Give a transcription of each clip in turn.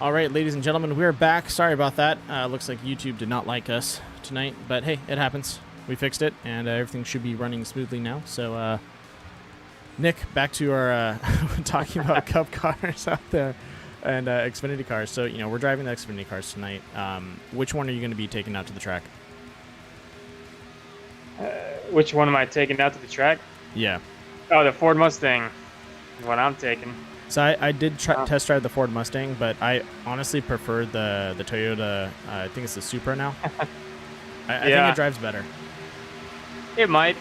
All right, ladies and gentlemen, we are back. Sorry about that. Looks like YouTube did not like us tonight, but hey, it happens. We fixed it, and everything should be running smoothly now. So, Nick, back to our talking about Cup cars out there and Xfinity cars. So, we're driving the Xfinity cars tonight. Which one are you going to be taking out to the track? Which one am I taking out to the track? Yeah. Oh, the Ford Mustang is what I'm taking. So I did test drive the Ford Mustang, but I honestly prefer the Toyota. I think it's the Supra now. I think it drives better. It might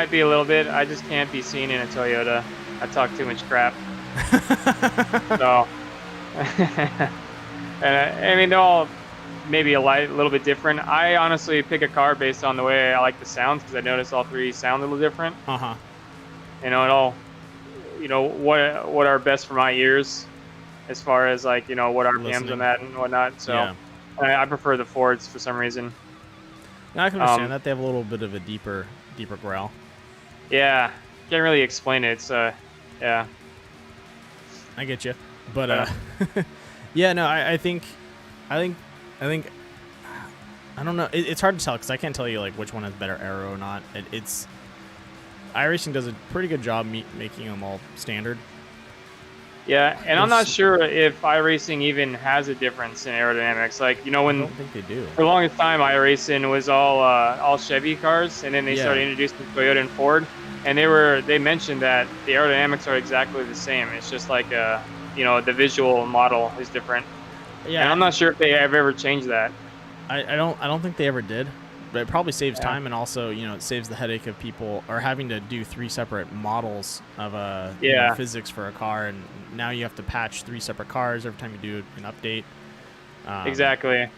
be a little bit. I just can't be seen in a Toyota. I talk too much crap. So, and I mean, they're all maybe a little bit different. I honestly pick a car based on the way I like the sounds, because I notice all three sound a little different. It all. What are best for my ears, as far as like what RPMs on that and whatnot. So yeah. I prefer the Fords for some reason. Now I can understand that they have a little bit of a deeper growl. Yeah, can't really explain it. It's yeah. I get you, but yeah, no, I think I don't know. It's hard to tell because I can't tell you like which one has better aero or not. It's iRacing does a pretty good job making them all standard. Yeah, and I'm not sure if iRacing even has a difference in aerodynamics. Like, when I don't think they do. For the longest time, iRacing was all Chevy cars, and then they started introducing Toyota and Ford, and they mentioned that the aerodynamics are exactly the same. It's just like the visual model is different. Yeah, and I'm not sure if they have ever changed that. I don't think they ever did. But it probably saves time, and also, it saves the headache of people or having to do 3 separate models of physics for a car, and now you have to patch 3 separate cars every time you do an update. Exactly.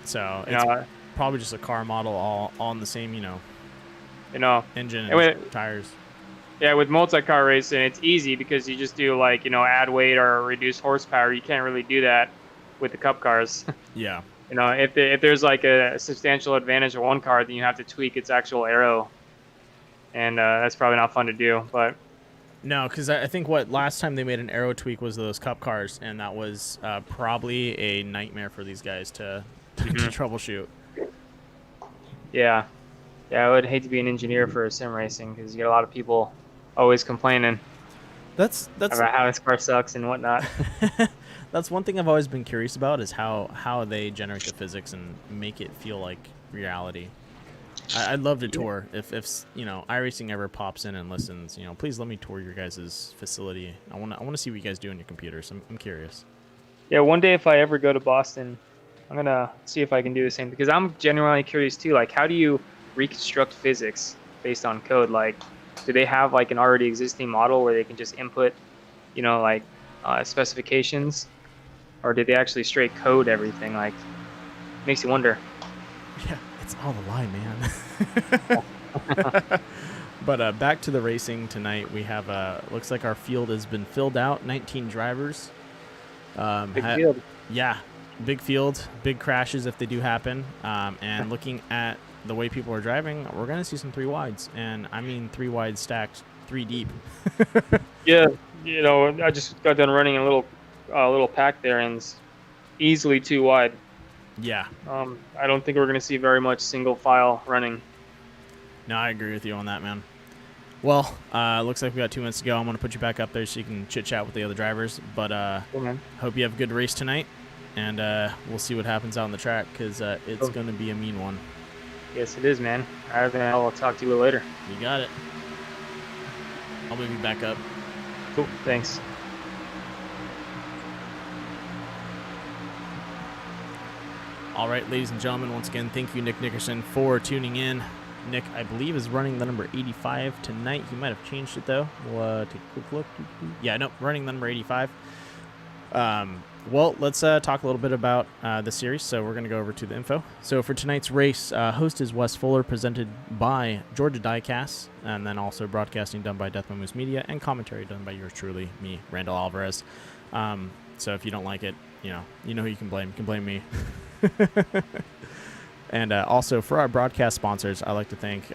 So it's probably just a car model all on the same, engine and tires. Yeah, with multi-car racing, it's easy because you just do add weight or reduce horsepower. You can't really do that with the Cup cars. Yeah. If there's like a substantial advantage of one car, then you have to tweak its actual aero, and that's probably not fun to do. But no, because I think last time they made an aero tweak was those Cup cars, and that was probably a nightmare for these guys to troubleshoot. Yeah, I would hate to be an engineer for sim racing because you get a lot of people always complaining. That's about how this car sucks and whatnot. That's one thing I've always been curious about, is how they generate the physics and make it feel like reality. I'd love to tour if iRacing ever pops in and listens. Please let me tour your guys' facility. I want to see what you guys do on your computers. I'm curious. Yeah, one day if I ever go to Boston, I'm gonna see if I can do the same, because I'm genuinely curious too. Like, how do you reconstruct physics based on code? Like, do they have like an already existing model where they can just input, specifications? Or did they actually straight code everything? Like, makes you wonder. Yeah, it's all a lie, man. But back to the racing tonight. We have looks like our field has been filled out. 19 drivers. Big field. Yeah, big field. Big crashes if they do happen. And looking at the way people are driving, we're gonna see some 3 wides, and I mean 3 wides stacked 3 deep. Yeah, I just got done running a little pack there, and it's easily 2 wide. Yeah. I don't think we're going to see very much single file running. No, I agree with you on that, man. Well, looks like we got 2 minutes to go. I'm going to put you back up there so you can chit-chat with the other drivers. But hope you have a good race tonight, and we'll see what happens out on the track, because it's going to be a mean one. Yes, it is, man. All right, then I'll talk to you later. You got it. I'll move you back up. Cool, thanks. All right, ladies and gentlemen, once again, thank you, Nick Nickerson, for tuning in. Nick, I believe, is running the number 85 tonight. He might have changed it, though. We'll take a quick look. Yeah, no, running the number 85. Well, let's talk a little bit about the series. So we're going to go over to the info. So for tonight's race, host is Wes Fuller, presented by GA Diecast, and then also broadcasting done by Death Moose Media, and commentary done by yours truly, me, Randall Alvarez. So if you don't like it, you know who you can blame. You can blame me. And also for our broadcast sponsors, I'd like to thank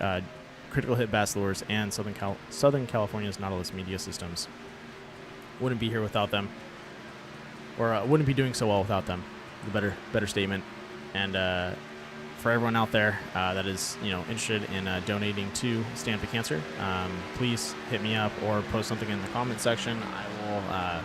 Critical Hit Bass Lures and Southern California's Nautilus Media Systems. Wouldn't be here without them. or wouldn't be doing so well without them. The better statement. And for everyone out there that is, interested in donating to Stand Up to Cancer, please hit me up or post something in the comment section. I will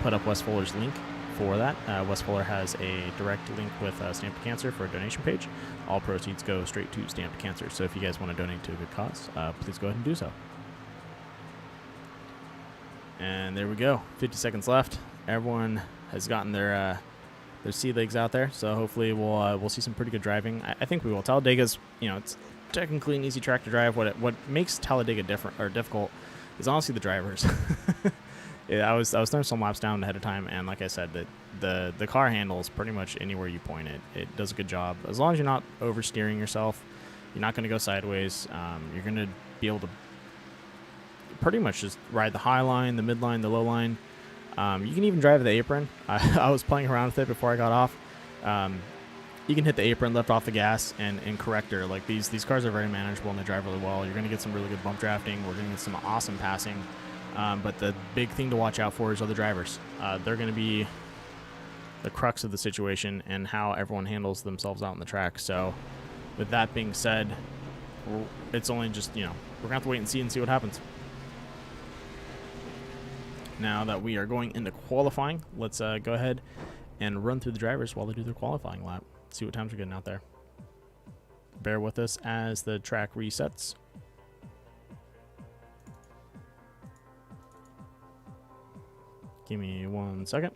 put up Wes Fuller's link for that. Wes Fuller has a direct link with Stand Up to Cancer for a donation page. All proceeds go straight to Stand Up to Cancer. So if you guys want to donate to a good cause, please go ahead and do so. And there we go. 50 seconds left. Everyone has gotten their sea legs out there, so hopefully we'll see some pretty good driving. I think we will. Talladega's, it's technically an easy track to drive. What makes Talladega difficult is honestly the drivers. I was throwing some laps down ahead of time, and like I said, the car handles pretty much anywhere you point it. It does a good job. As long as you're not oversteering yourself, you're not going to go sideways. You're going to be able to pretty much just ride the high line, the mid line, the low line. You can even drive the apron. I was playing around with it before I got off. You can hit the apron, lift off the gas, and corrector. Like these cars are very manageable and they drive really well. You're going to get some really good bump drafting. We're going to get some awesome passing. But the big thing to watch out for is other drivers. They're going to be the crux of the situation and how everyone handles themselves out on the track. So with that being said, it's only just, we're going to have to wait and see what happens. Now that we are going into qualifying, let's go ahead and run through the drivers while they do their qualifying lap. See what times we're getting out there. Bear with us as the track resets. Give me 1 second.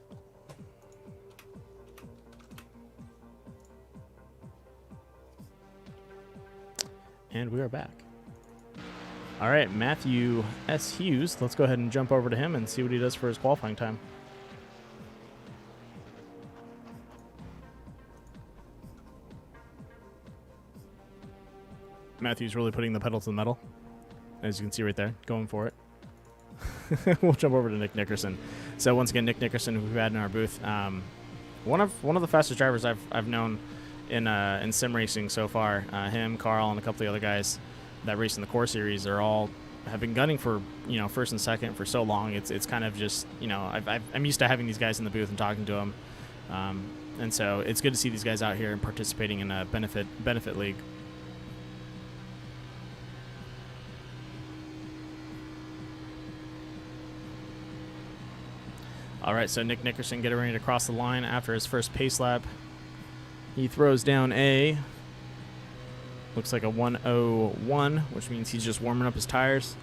And we are back. All right, Matthew S. Hughes. Let's go ahead and jump over to him and see what he does for his qualifying time. Matthew's really putting the pedal to the metal, as you can see right there, going for it. We'll jump over to Nick Nickerson. So once again, Nick Nickerson, who we've had in our booth, one of the fastest drivers I've known in sim racing so far. Him, Carl, and a couple of the other guys that race in the core series have been gunning for first and second for so long. It's kind of just I'm used to having these guys in the booth and talking to them, and so it's good to see these guys out here and participating in a benefit league. All right, so Nick Nickerson getting ready to cross the line after his first pace lap. He throws down looks like a 1:01, which means he's just warming up his tires.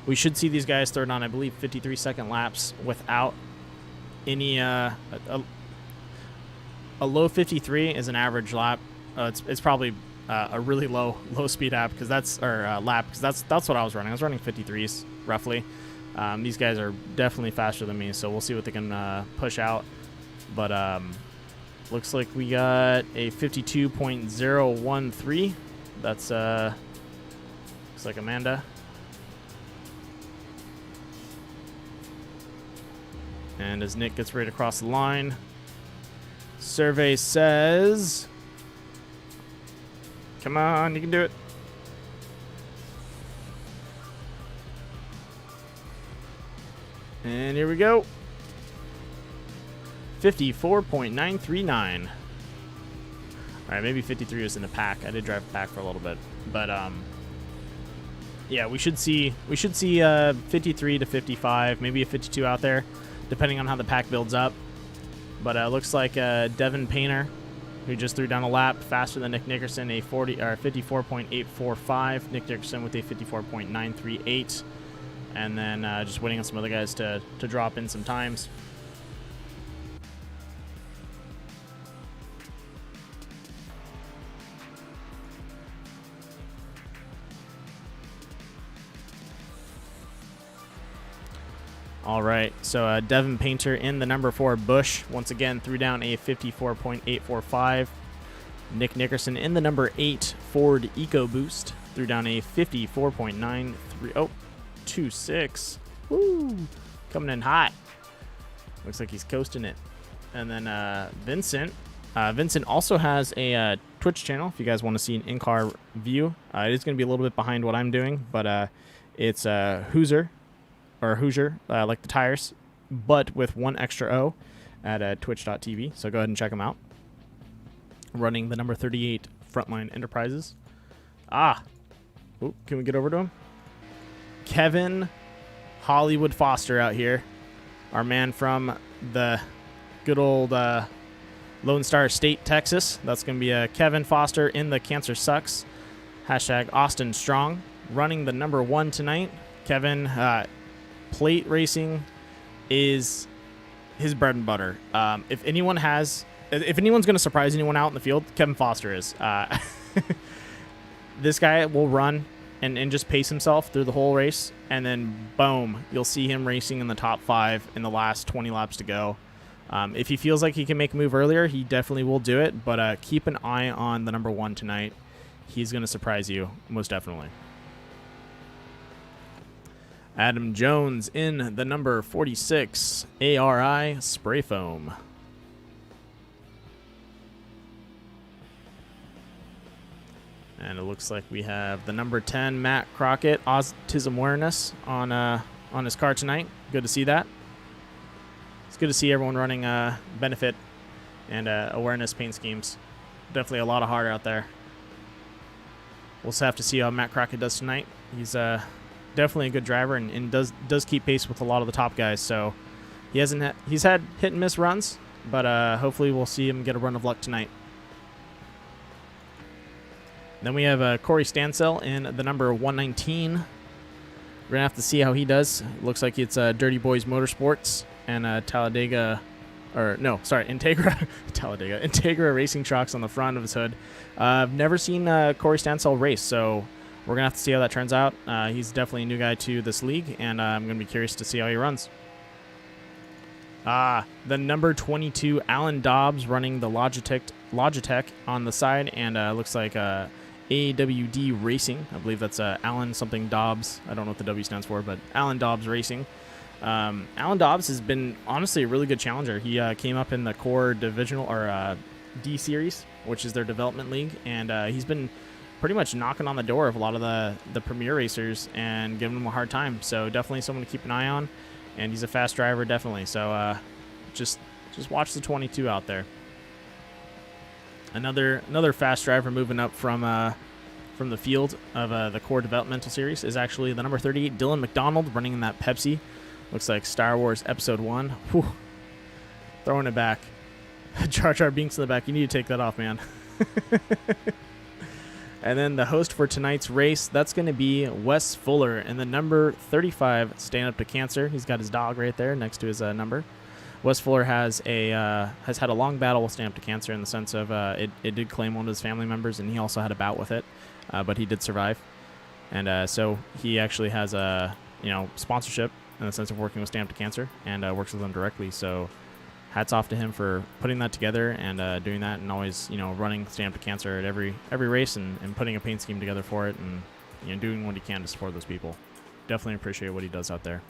We should see these guys throw down, I believe, 53-second laps without any. A low 53 is an average lap. It's probably a really low speed lap because that's what I was running. I was running 53s roughly. These guys are definitely faster than me, so we'll see what they can push out. But looks like we got a 52.013. That's looks like Amanda. And as Nick gets ready to cross the line, survey says, come on, you can do it. And here we go. 54.939. All right, maybe 53 was in the pack. I did drive the pack for a little bit, but yeah, we should see 53 to 55, maybe a 52 out there, depending on how the pack builds up. But it looks like Devin Painter, who just threw down a lap faster than Nick Nickerson, a 54.845. Nick Nickerson with a 54.938. And then just waiting on some other guys to drop in some times. All right, so Devin Painter in the number 4 Bush once again threw down a 54.845. Nick Nickerson in the number 8 Ford EcoBoost threw down a 54.93. Oh. 2.6. Woo! Coming in hot. Looks like he's coasting it. And then Vincent. Vincent also has a Twitch channel if you guys want to see an in-car view. It is going to be a little bit behind what I'm doing, but it's Hoosier, like the tires, but with one extra O. at twitch.tv. So go ahead and check him out. Running the number 38 Frontline Enterprises. Can we get over to him? Kevin Hollywood Foster out here. Our man from the good old Lone Star State, Texas. That's going to be Kevin Foster in the Cancer Sucks. Hashtag Austin Strong. Running the number 1 tonight. Kevin, plate racing is his bread and butter. If anyone's going to surprise anyone out in the field, Kevin Foster is. This guy will run and just pace himself through the whole race, and then boom, you'll see him racing in the top 5 in the last 20 laps to go. If he feels like he can make a move earlier, he definitely will do it, but keep an eye on the number 1 tonight. He's going to surprise you, most definitely. Adam Jones in the number 46 ARI Spray Foam. And it looks like we have the number 10 Matt Crockett Autism Awareness on his car tonight. Good to see that. It's good to see everyone running benefit and awareness paint schemes. Definitely a lot of heart out there. We'll just have to see how Matt Crockett does tonight. He's definitely a good driver and does keep pace with a lot of the top guys. So he's had hit and miss runs, but hopefully we'll see him get a run of luck tonight. Then we have Corey Stansell in the number 119. We're going to have to see how he does. Looks like it's Dirty Boys Motorsports and Talladega, Integra. Talladega. Integra Racing Shocks on the front of his hood. I've never seen Corey Stansell race, so we're going to have to see how that turns out. He's definitely a new guy to this league, and I'm going to be curious to see how he runs. The number 22, Alan Dobbs, running the Logitech on the side, and looks like AWD Racing. I believe that's Alan something Dobbs. I don't know what the W stands for, but Alan Dobbs Racing. Alan Dobbs has been honestly a really good challenger. He came up in the core divisional or D series, which is their development league, and he's been pretty much knocking on the door of a lot of the premier racers and giving them a hard time. So definitely someone to keep an eye on, and he's a fast driver, definitely. So just watch the 22 out there. Another fast driver moving up from the field of the core developmental series is actually the number 38, Dylan McDonald, running in that Pepsi. Looks like Star Wars Episode 1. Whew. Throwing it back. Jar Jar Binks in the back. You need to take that off, man. And then the host for tonight's race, that's going to be Wes Fuller in the number 35, Stand Up to Cancer. He's got his dog right there next to his number. Wes Fuller has had a long battle with Stand Up to Cancer in the sense of it did claim one of his family members, and he also had a bout with it, but he did survive. And so he actually has a sponsorship in the sense of working with Stand Up to Cancer, and works with them directly. So hats off to him for putting that together and doing that, and always running Stand Up to Cancer at every race and putting a paint scheme together for it, and doing what he can to support those people. Definitely appreciate what he does out there.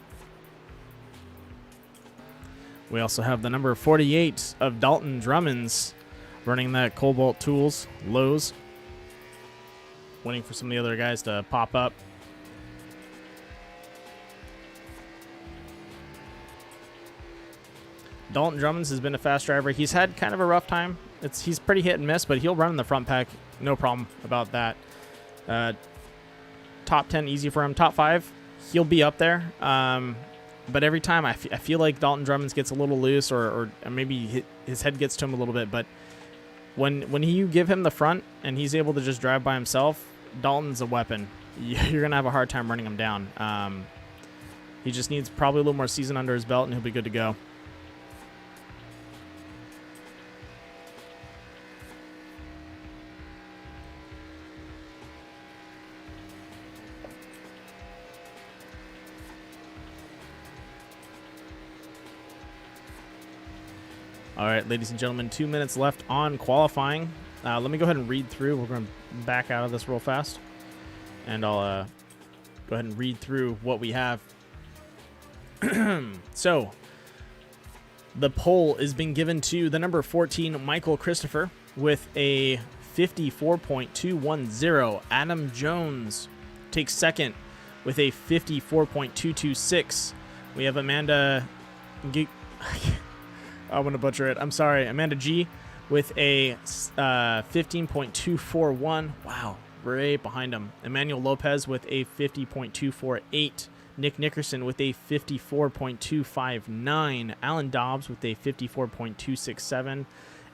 We also have the number 48 of Dalton Drummonds running that Cobalt Tools Lowe's. Waiting for some of the other guys to pop up. Dalton Drummonds has been a fast driver. He's had kind of a rough time. He's pretty hit and miss, but he'll run in the front pack. No problem about that. Top 10 easy for him. Top 5, he'll be up there. But every time I feel like Dalton Drummonds gets a little loose or maybe his head gets to him a little bit. But when you give him the front and he's able to just drive by himself, Dalton's a weapon. You're going to have a hard time running him down. He just needs probably a little more season under his belt, and he'll be good to go. All right, ladies and gentlemen, 2 minutes left on qualifying. Let me go ahead and read through. We're going to back out of this real fast, and I'll go ahead and read through what we have. So, the pole is being given to the number 14, Michael Christopher, with a 54.210. Adam Jones takes second with a 54.226. We have Amanda I'm going to butcher it. I'm sorry. Amanda G with a 15.241. Wow. Right behind him. Emmanuel Lopez with a 50.248. Nick Nickerson with a 54.259. Alan Dobbs with a 54.267.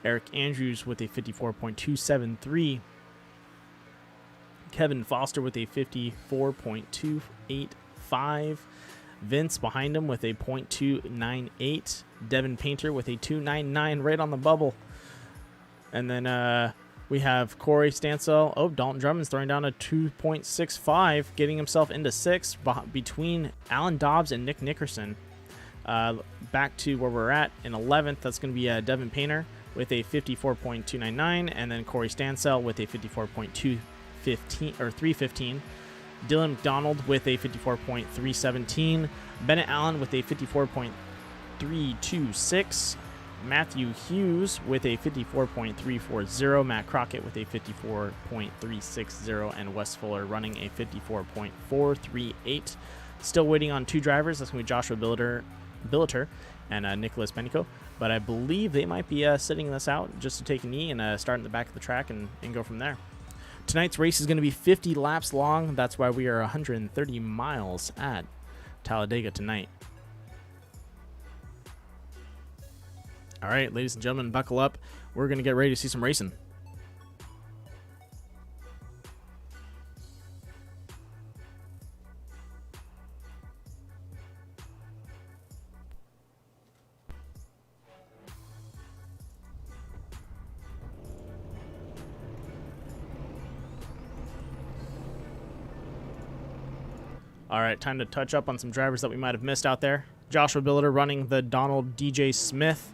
Eric Andrews with a 54.273. Kevin Foster with a 54.285. Vince behind him with a .298. Devin Painter with a 299 right on the bubble. And then we have Corey Stansel. Oh, Dalton Drummond's throwing down a 2.65, getting himself into 6th between Alan Dobbs and Nick Nickerson. Back to where we're at in 11th. That's going to be Devin Painter with a 54.299, and then Corey Stansel with a 54.215 or 315. Dylan McDonald with a 54.317. Bennett Allen with a 54.326. Matthew Hughes with a 54.340. Matt Crockett with a 54.360. And Wes Fuller running a 54.438. Still waiting on 2 drivers. That's going to be Joshua Billiter and Nicholas Benico. But I believe they might be sitting this out just to take a knee and start in the back of the track and go from there. Tonight's race is going to be 50 laps long. That's why we are 130 miles at Talladega tonight. All right, ladies and gentlemen, buckle up. We're going to get ready to see some racing. All right, time to touch up on some drivers that we might have missed out there. Joshua Billiter running the Donald DJ Smith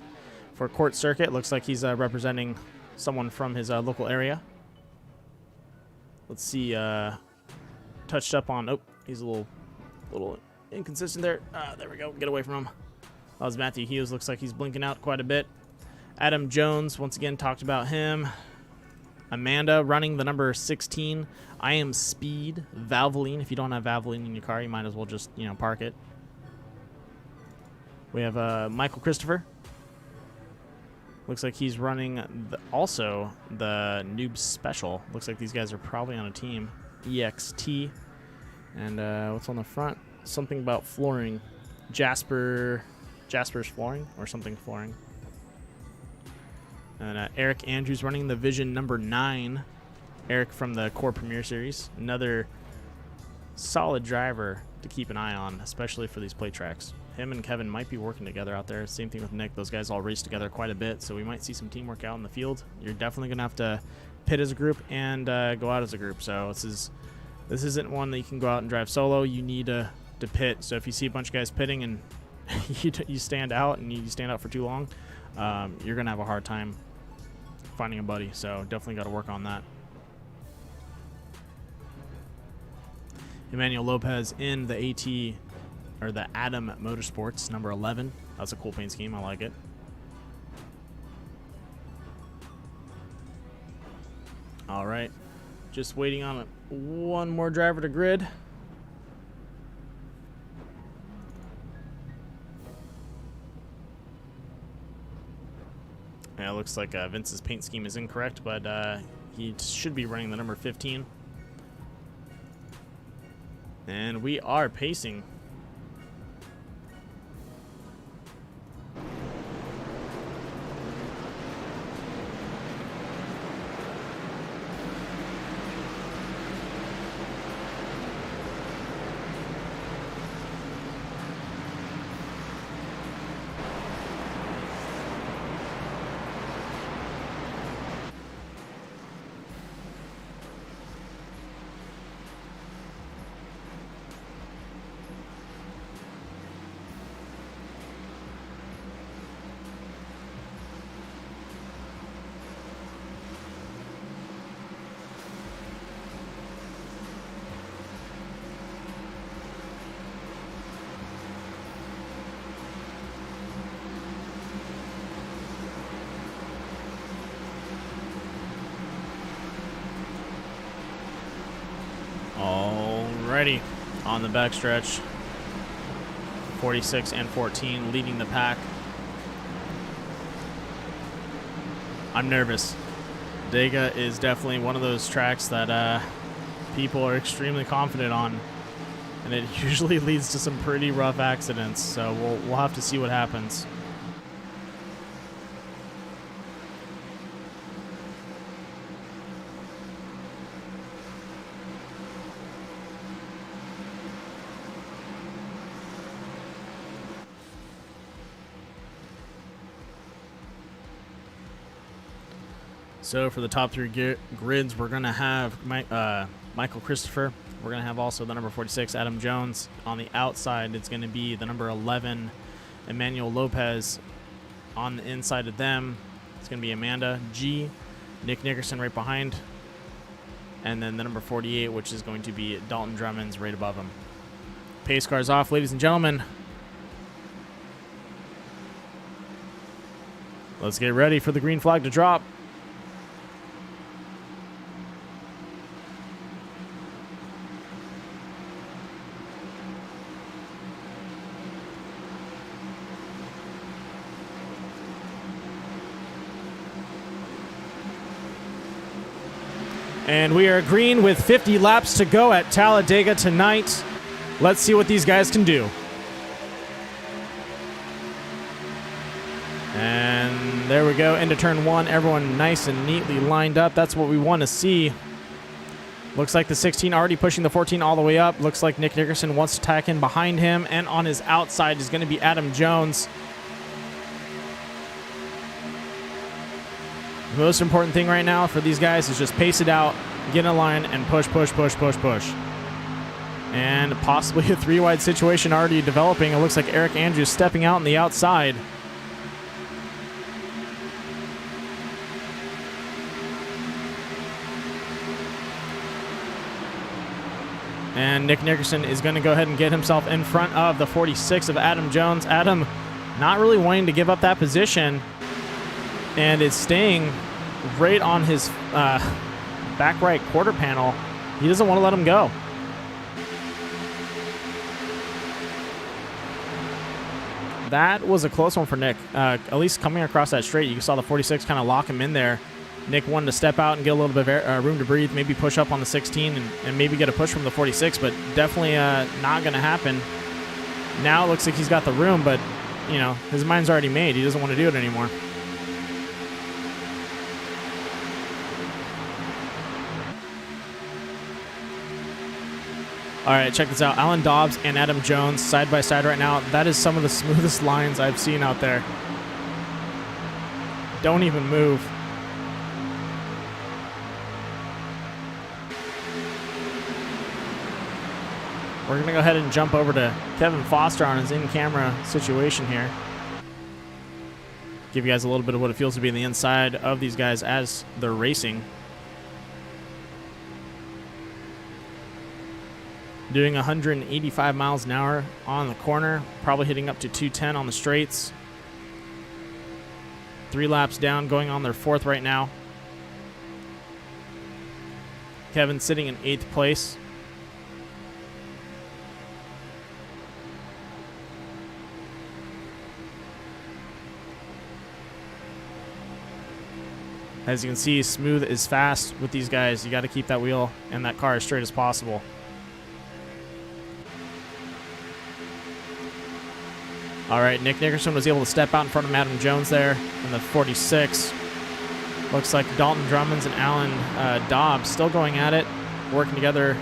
for Court Circuit. Looks like he's representing someone from his local area. Let's see. Touched up on. Oh, he's a little inconsistent there. There we go. Get away from him. That was Matthew Hughes. Looks like he's blinking out quite a bit. Adam Jones, once again, talked about him. Amanda running the number 16. I Am Speed Valvoline. If you don't have Valvoline in your car, you might as well just, park it. We have Michael Christopher. Looks like he's running also the Noob Special. Looks like these guys are probably on a team. EXT. And what's on the front? Something about flooring. Jasper's Flooring or something flooring. And Eric Andrews running the Vision number 9. Eric from the Core Premier Series. Another solid driver to keep an eye on, especially for these plate tracks. Him and Kevin might be working together out there. Same thing with Nick. Those guys all race together quite a bit, so we might see some teamwork out in the field. You're definitely going to have to pit as a group and go out as a group. So this isn't one that you can go out and drive solo. You need to pit. So if you see a bunch of guys pitting and you stand out and you stand out for too long, you're going to have a hard time finding a buddy. So definitely got to work on that. Emmanuel Lopez in the AT or the Adam Motorsports number 11. That's a cool paint scheme. I like it. All right, just waiting on one more driver to grid. Yeah, it looks like Vince's paint scheme is incorrect, but he should be running the number 15. And we are pacing. Alrighty, on the backstretch, 46 and 14 leading the pack. I'm nervous. Talladega is definitely one of those tracks that people are extremely confident on, and it usually leads to some pretty rough accidents. So we'll have to see what happens. So for the top three grids, we're going to have Michael Christopher. We're going to have also the number 46, Adam Jones. On the outside, it's going to be the number 11, Emmanuel Lopez. On the inside of them, it's going to be Amanda G, Nick Nickerson right behind, and then the number 48, which is going to be Dalton Drummond's right above him. Pace cars off, ladies and gentlemen. Let's get ready for the green flag to drop. And we are green with 50 laps to go at Talladega tonight. Let's see what these guys can do. And there we go, into turn one. Everyone nice and neatly lined up. That's what we want to see. Looks like the 16 already pushing the 14 all the way up. Looks like Nick Nickerson wants to tack in behind him. And on his outside is going to be Adam Jones. The most important thing right now for these guys is just pace it out, get in a line, and push, push, push, push, push. And possibly a three-wide situation already developing. It looks like Eric Andrews stepping out on the outside. And Nick Nickerson is going to go ahead and get himself in front of the 46 of Adam Jones. Adam not really wanting to give up that position, and is staying right on his back right quarter panel. He doesn't want to let him go. That was a close one for Nick. At least coming across that straight, you saw the 46 kind of lock him in there. Nick wanted to step out and get a little bit of room to breathe, maybe push up on the 16 and maybe get a push from the 46, but definitely not going to happen. Now it looks like he's got the room, but you know, his mind's already made. He doesn't want to do it anymore. All right, check this out. Alan Dobbs and Adam Jones side by side right now. That is some of the smoothest lines I've seen out there. Don't even move. We're going to go ahead and jump over to Kevin Foster on his in-camera situation here. Give you guys a little bit of what it feels to be on the inside of these guys as they're racing. Doing 185 miles an hour on the corner, probably hitting up to 210 on the straights. 3 laps down, going on their 4th right now. Kevin sitting in 8th place. As you can see, smooth is fast with these guys. You got to keep that wheel and that car as straight as possible. All right, Nick Nickerson was able to step out in front of Adam Jones there in the 46. Looks like Dalton Drummond and Alan Dobbs still going at it, working together,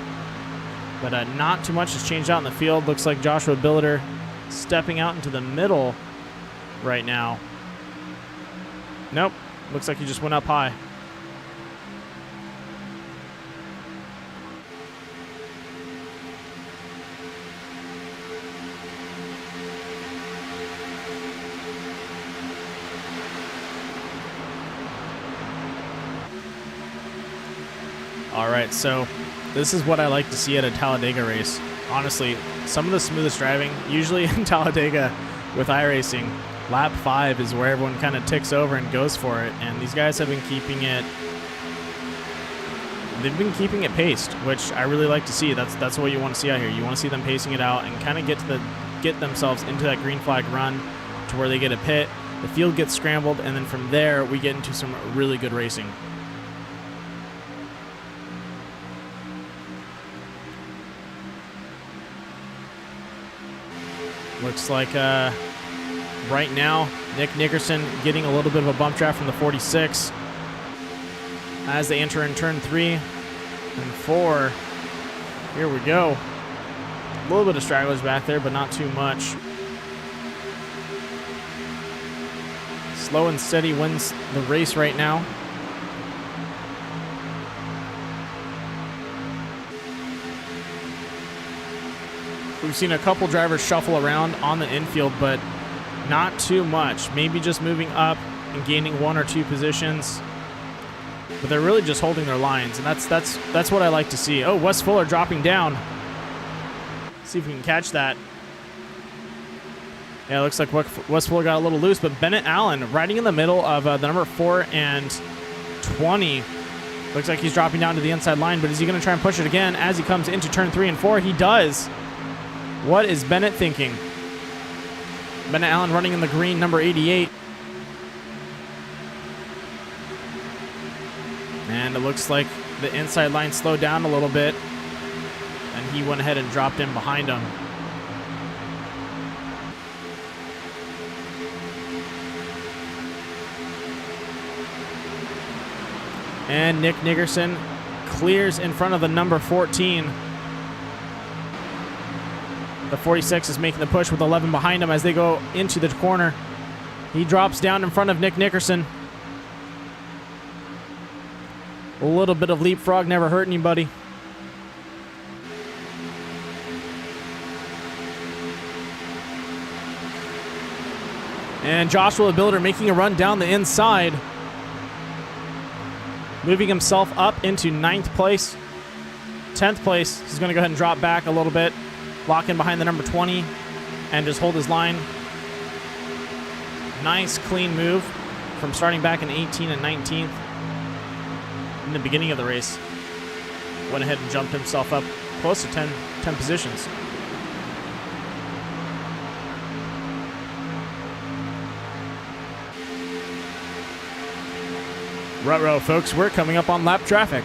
but not too much has changed out in the field. Looks like Joshua Billiter stepping out into the middle right now. Nope, looks like he just went up high. All right, so this is what I like to see at a Talladega race. Honestly, some of the smoothest driving, usually in Talladega with iRacing, lap 5 is where everyone kind of ticks over and goes for it, and these guys have been keeping it. They've been keeping it paced, which I really like to see. That's what you want to see out here. You want to see them pacing it out and kind of get themselves into that green flag run to where they get a pit, The field gets scrambled, and then from there, we get into some really good racing. Looks like right now, Nick Nickerson getting a little bit of a bump draft from the 46 as they enter in turn 3 and 4. Here we go. A little bit of stragglers back there, but not too much. Slow and steady wins the race right now. We've seen a couple drivers shuffle around on the infield, but not too much. Maybe just moving up and gaining 1 or 2 positions. But they're really just holding their lines, and that's what I like to see. Oh, Wes Fuller dropping down. See if we can catch that. Yeah, it looks like Wes Fuller got a little loose, but Bennett Allen riding in the middle of the number 4 and 20. Looks like he's dropping down to the inside line, but is he going to try and push it again as he comes into turn 3 and 4? He does. What is Bennett thinking? Bennett Allen running in the green, number 88. And it looks like the inside line slowed down a little bit, and he went ahead and dropped in behind him. And Nick Nickerson clears in front of the number 14. The 46 is making the push with 11 behind him as they go into the corner. He drops down in front of Nick Nickerson. A little bit of leapfrog never hurt anybody. And Joshua the Builder making a run down the inside. Moving himself up into 9th place. 10th place. He's going to go ahead and drop back a little bit. Lock in behind the number 20 and just hold his line. Nice clean move from starting back in 18 and 19th in the beginning of the race. Went ahead and jumped himself up close to 10 positions. Ruh-roh, folks, we're coming up on lap traffic.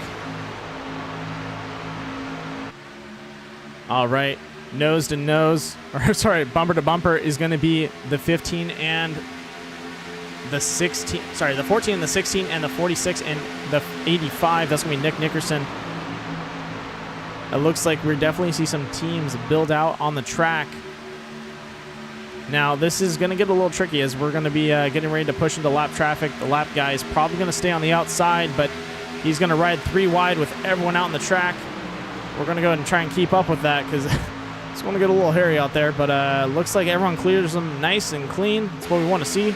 All right. Nose to nose, or sorry, bumper to bumper is going to be the 15 and the 16. Sorry, the 14 and the 16 and the 46 and the 85. That's going to be Nick Nickerson. It looks like we're definitely see some teams build out on the track. Now, this is going to get a little tricky as we're going to be getting ready to push into lap traffic. The lap guy is probably going to stay on the outside, but he's going to ride 3 wide with everyone out on the track. We're going to go ahead and try and keep up with that because it's going to get a little hairy out there, but looks like everyone clears them nice and clean. That's what we want to see.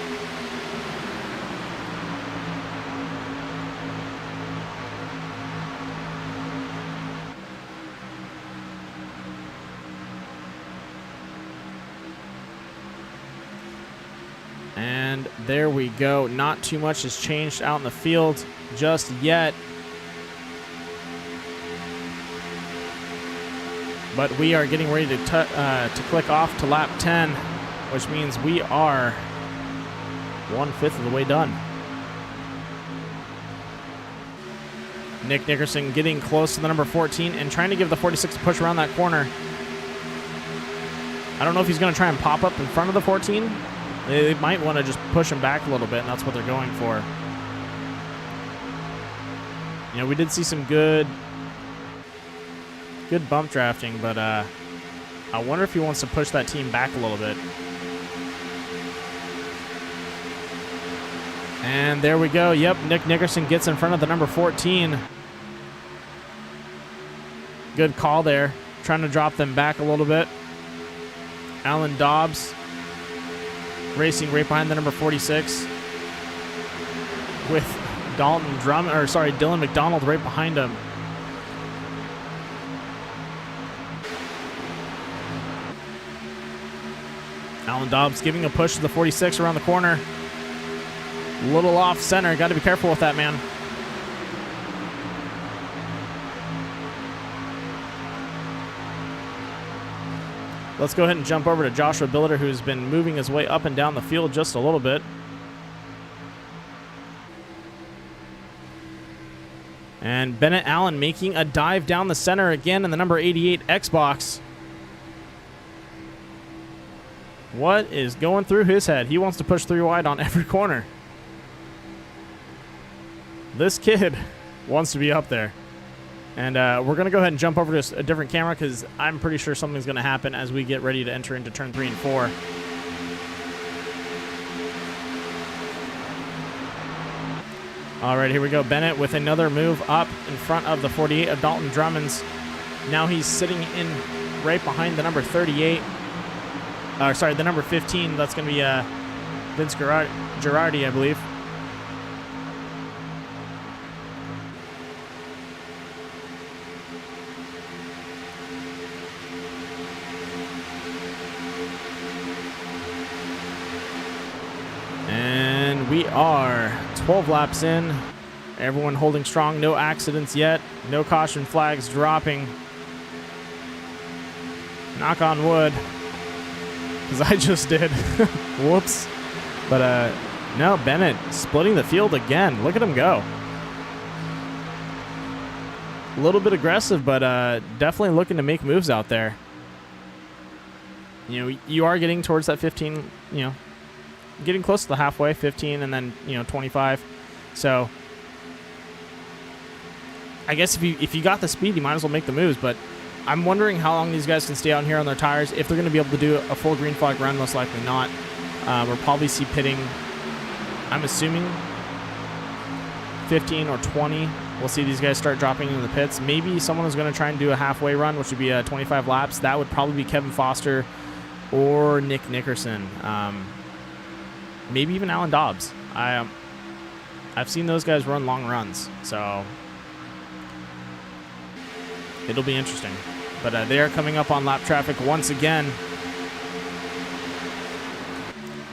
And there we go. Not too much has changed out in the field just yet. But we are getting ready to click off to lap 10, which means we are 1/5 of the way done. Nick Nickerson getting close to the number 14 and trying to give the 46 a push around that corner. I don't know if he's going to try and pop up in front of the 14. They might want to just push him back a little bit, and that's what they're going for. You know, we did see some good bump drafting, but I wonder if he wants to push that team back a little bit. And there we go. Yep, Nick Nickerson gets in front of the number 14. Good call there. Trying to drop them back a little bit. Alan Dobbs racing right behind the number 46 with Dylan McDonald right behind him. Alan Dobbs giving a push to the 46 around the corner. A little off center. Got to be careful with that, man. Let's go ahead and jump over to Joshua Billiter, who's been moving his way up and down the field just a little bit. And Bennett Allen making a dive down the center again in the number 88 Xbox. What is going through his head? He wants to push 3 wide on every corner. This kid wants to be up there. And we're going to go ahead and jump over to a different camera because I'm pretty sure something's going to happen as we get ready to enter into turn 3 and 4. All right, here we go. Bennett with another move up in front of the 48 of Dalton Drummond's. Now he's sitting in right behind the number 38. Sorry, the number 15. That's going to be Vince Girardi, I believe. And we are 12 laps in. Everyone holding strong. No accidents yet. No caution flags dropping. Knock on wood. Because I just did. Whoops. But no, Bennett splitting the field again. Look at him go. A little bit aggressive, but definitely looking to make moves out there. You know, you are getting towards that 15, you know, getting close to the halfway, 15 and then, you know, 25. So I guess if you got the speed, you might as well make the moves, but I'm wondering how long these guys can stay out here on their tires. If they're going to be able to do a full green flag run, most likely not. We'll probably see pitting, I'm assuming 15 or 20. We'll see these guys start dropping into the pits. Maybe someone is going to try and do a halfway run, which would be 25 laps. That would probably be Kevin Foster or Nick Nickerson. Maybe even Alan Dobbs. I've seen those guys run long runs, so it'll be interesting. But they are coming up on lap traffic once again.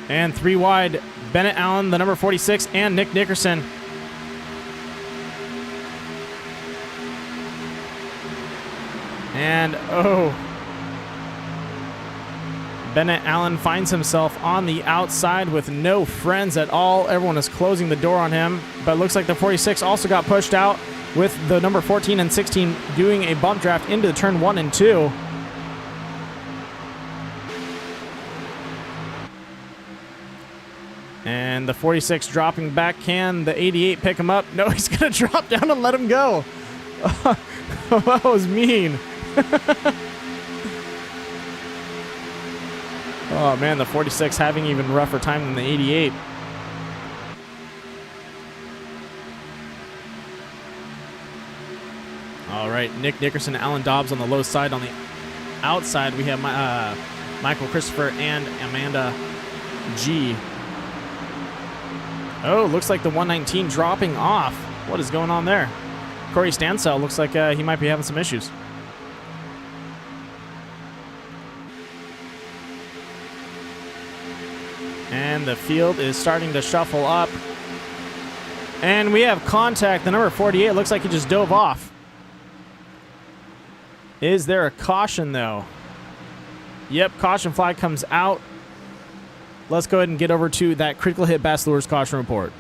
And 3 wide, Bennett Allen, the number 46, and Nick Nickerson. And, oh, Bennett Allen finds himself on the outside with no friends at all. Everyone is closing the door on him, but it looks like the 46 also got pushed out with the number 14 and 16 doing a bump draft into turn 1 and 2. And the 46 dropping back. Can the 88 pick him up? No, he's going to drop down and let him go. That was mean. Oh, man, the 46 having even rougher time than the 88. All right, Nick Nickerson, Alan Dobbs on the low side. On the outside, we have Michael Christopher and Amanda G. Oh, looks like the 119 dropping off. What is going on there? Corey Stansell looks like he might be having some issues. And the field is starting to shuffle up. And we have contact. The number 48 looks like he just dove off. Is there a caution, though? Yep, caution flag comes out. Let's go ahead and get over to that critical hit Bass Lures caution report.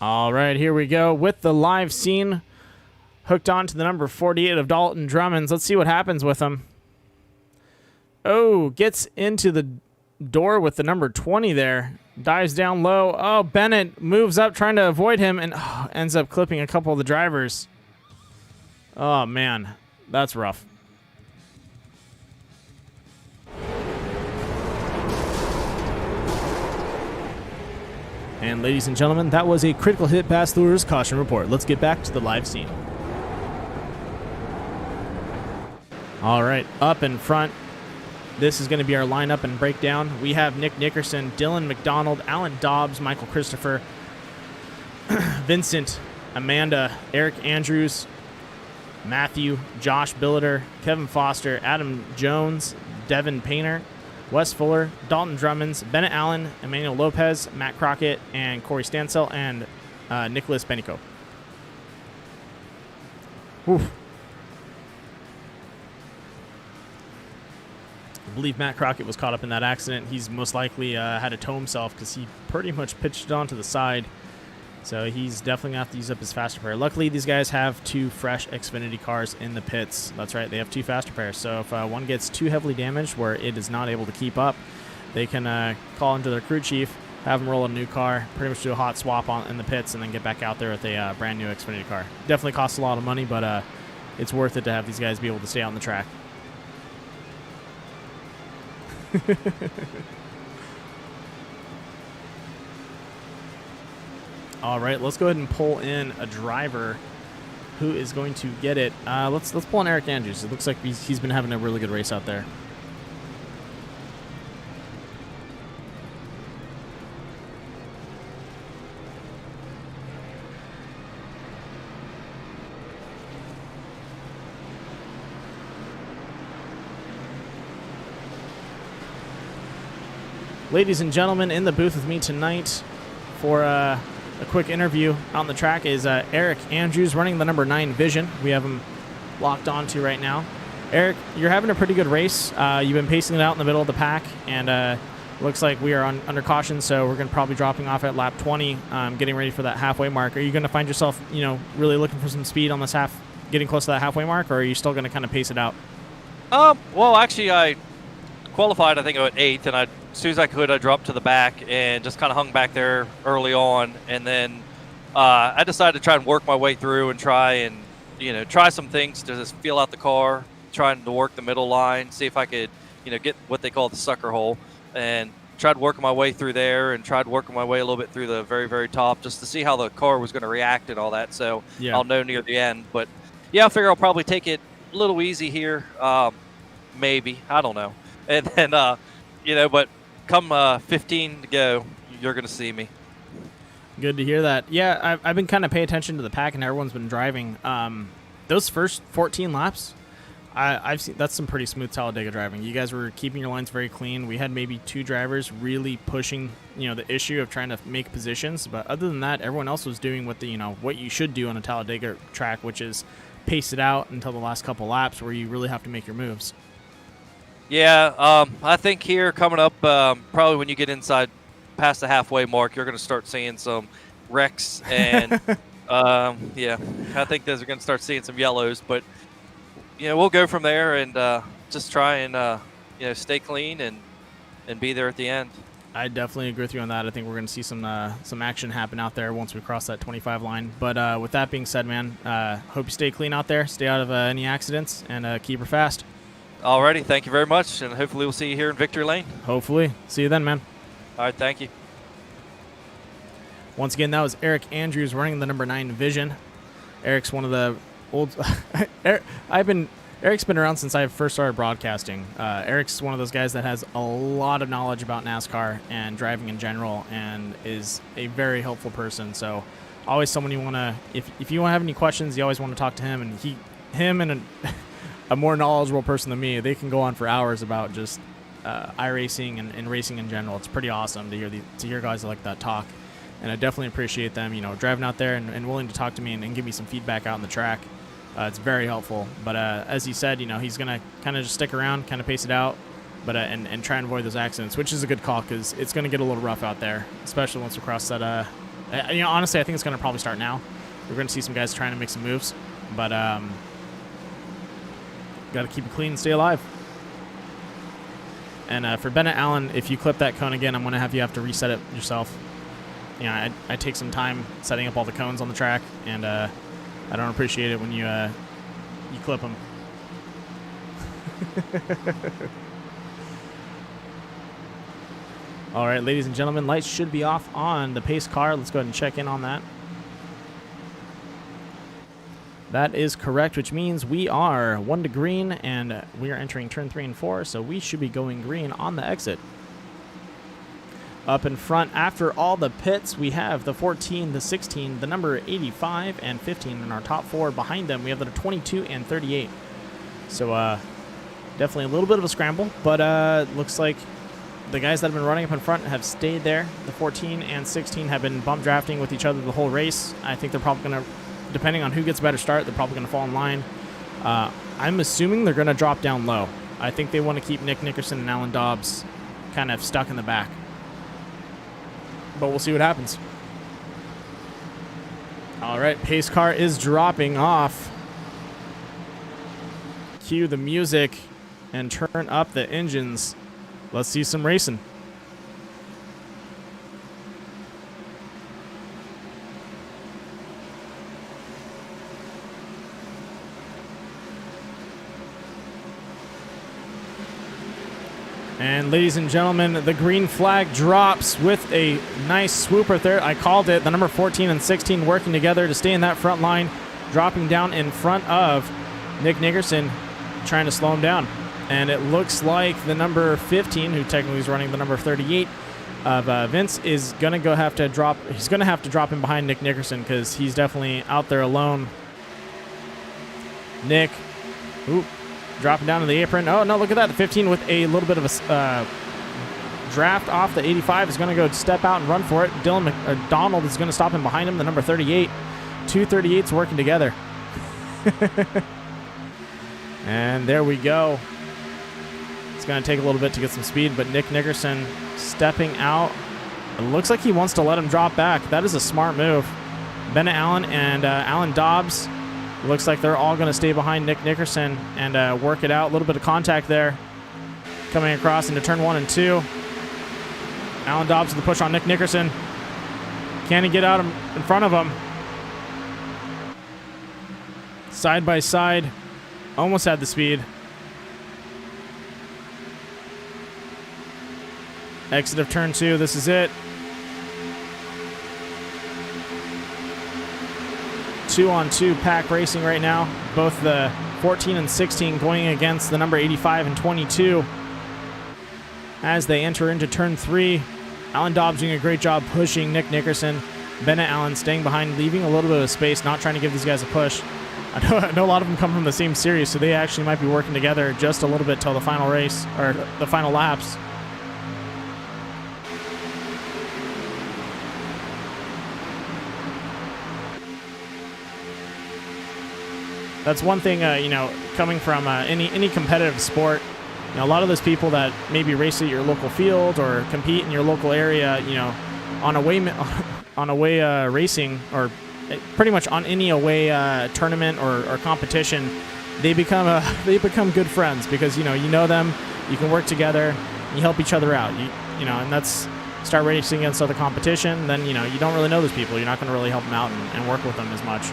All right, here we go with the live scene hooked on to the number 48 of Dalton Drummond's. Let's see what happens with him. Oh, gets into the door with the number 20 there. Dives down low. Oh, Bennett moves up trying to avoid him and ends up clipping a couple of the drivers. Oh, man. That's rough. And ladies and gentlemen, that was a critical hit Bass Lures caution report. Let's get back to the live scene. All right, up in front. This is going to be our lineup and breakdown. We have Nick Nickerson, Dylan McDonald, Alan Dobbs, Michael Christopher, Vincent, Amanda, Eric Andrews, Matthew, Josh Billiter, Kevin Foster, Adam Jones, Devin Painter, Wes Fuller, Dalton Drummonds, Bennett Allen, Emmanuel Lopez, Matt Crockett, and Corey Stansell, and Nicholas Benico. Oof. I believe Matt Crockett was caught up in that accident. He's most likely had to tow himself because he pretty much pitched it onto the side. So he's definitely going to have to use up his faster pair. Luckily, these guys have 2 fresh Xfinity cars in the pits. That's right, they have 2 faster pairs. So if one gets too heavily damaged where it is not able to keep up, they can call into their crew chief, have them roll a new car, pretty much do a hot swap in the pits, and then get back out there with a brand new Xfinity car. Definitely costs a lot of money, but it's worth it to have these guys be able to stay on the track. All right, let's go ahead and pull in a driver who is going to get it. Let's pull in Eric Andrews. It looks like he's been having a really good race out there. Ladies and gentlemen, in the booth with me tonight for a quick interview on the track is Eric Andrews running the number 9 Vision. We have him locked onto right now. Eric, you're having a pretty good race. You've been pacing it out in the middle of the pack, and looks like we are under caution, so we're going to probably dropping off at lap 20, getting ready for that halfway mark. Are you going to find yourself, really looking for some speed on this getting close to that halfway mark, or are you still going to kind of pace it out? Well, actually, I qualified, I think, at 8th, and as soon as I could, I dropped to the back and just kind of hung back there early on. And then I decided to try and work my way through and try some things to just feel out the car, trying to work the middle line, see if I could, get what they call the sucker hole, and tried working my way through there and tried working my way a little bit through the very, very top just to see how the car was going to react and all that. So yeah. I'll know near the end. But, yeah, I figure I'll probably take it a little easy here, maybe. I don't know. And then, but come 15 to go, you're going to see me. Good to hear that. Yeah, I've been kind of paying attention to the pack, and everyone's been driving. Those first 14 laps, I've seen that's some pretty smooth Talladega driving. You guys were keeping your lines very clean. We had maybe 2 drivers really pushing, the issue of trying to make positions. But other than that, everyone else was doing what what you should do on a Talladega track, which is pace it out until the last couple laps where you really have to make your moves. Yeah, I think here coming up, probably when you get inside past the halfway mark, you're going to start seeing some wrecks. And, yeah, I think those are going to start seeing some yellows. But, we'll go from there and just try and, stay clean and be there at the end. I definitely agree with you on that. I think we're going to see some action happen out there once we cross that 25 line. But with that being said, man, hope you stay clean out there, stay out of any accidents, and keep her fast. Alrighty, thank you very much, and hopefully we'll see you here in Victory Lane. Hopefully. See you then, man. All right, thank you. Once again, that was Eric Andrews running the number 9 Vision. Eric's one of the old... Eric's been around since I first started broadcasting. Eric's one of those guys that has a lot of knowledge about NASCAR and driving in general, and is a very helpful person. So always someone you want to... If you want to have any questions, you always want to talk to him, and him and... a more knowledgeable person than me, they can go on for hours about just iRacing and racing in general. It's pretty awesome to hear guys like that talk, and I definitely appreciate them, driving out there and willing to talk to me and give me some feedback out on the track. It's very helpful. But as he said, he's gonna kind of just stick around, kind of pace it out, but and try and avoid those accidents, which is a good call because it's gonna get a little rough out there, especially once we cross that. Honestly, I think it's gonna probably start now. We're gonna see some guys trying to make some moves, but got to keep it clean and stay alive. And for Bennett Allen, if you clip that cone again, I'm going to have to reset it yourself. I take some time setting up all the cones on the track, and I don't appreciate it when you clip them. All right, ladies and gentlemen, lights should be off on the pace car. Let's go ahead and check in on that. That is correct, which means we are 1 to green, and we are entering turn 3 and 4, so we should be going green on the exit. Up in front, after all the pits, we have the 14, the 16, the number 85, and 15 in our top 4. Behind them, we have the 22 and 38. So definitely a little bit of a scramble, but looks like the guys that have been running up in front have stayed there. The 14 and 16 have been bump drafting with each other the whole race. I think they're probably going to, depending on who gets a better start, they're probably going to fall in line. I'm assuming they're going to drop down low. I think they want to keep Nick Nickerson and Alan Dobbs kind of stuck in the back. But we'll see what happens. All right, pace car is dropping off. Cue the music and turn up the engines. Let's see some racing. And ladies and gentlemen, the green flag drops with a nice swooper there. I called it. The number 14 and 16 working together to stay in that front line, dropping down in front of Nick Nickerson, trying to slow him down. And it looks like the number 15, who technically is running the number 38 of Vince, is going to have to drop. He's going to have to drop him behind Nick Nickerson because he's definitely out there alone. Nick, dropping down to the apron. Oh, no, look at that. The 15 with a little bit of a draft off the 85 is going to go step out and run for it. Donald is going to stop him behind him, the number 38. Two 38s working together. And there we go. It's going to take a little bit to get some speed, but Nick Nickerson stepping out. It looks like he wants to let him drop back. That is a smart move. Bennett Allen and Alan Dobbs, looks like they're all going to stay behind Nick Nickerson and work it out. A little bit of contact there. Coming across into turn 1 and 2. Alan Dobbs with the push on Nick Nickerson. Can he get out in front of him? Side by side. Almost had the speed. Exit of turn 2. This is it. 2-on-2 pack racing right now. Both the 14 and 16 going against the number 85 and 22. As they enter into turn 3, Alan Dobbs doing a great job pushing Nick Nickerson. Bennett Allen staying behind, leaving a little bit of space, not trying to give these guys a push. I know a lot of them come from the same series, so they actually might be working together just a little bit till the final race, or the final laps. That's one thing, coming from any competitive sport. A lot of those people that maybe race at your local field or compete in your local area, on away racing, or pretty much on any away tournament or competition, they become good friends because you know them, you can work together, you help each other out. And that's start racing against other competition. Then you don't really know those people. You're not going to really help them out and work with them as much.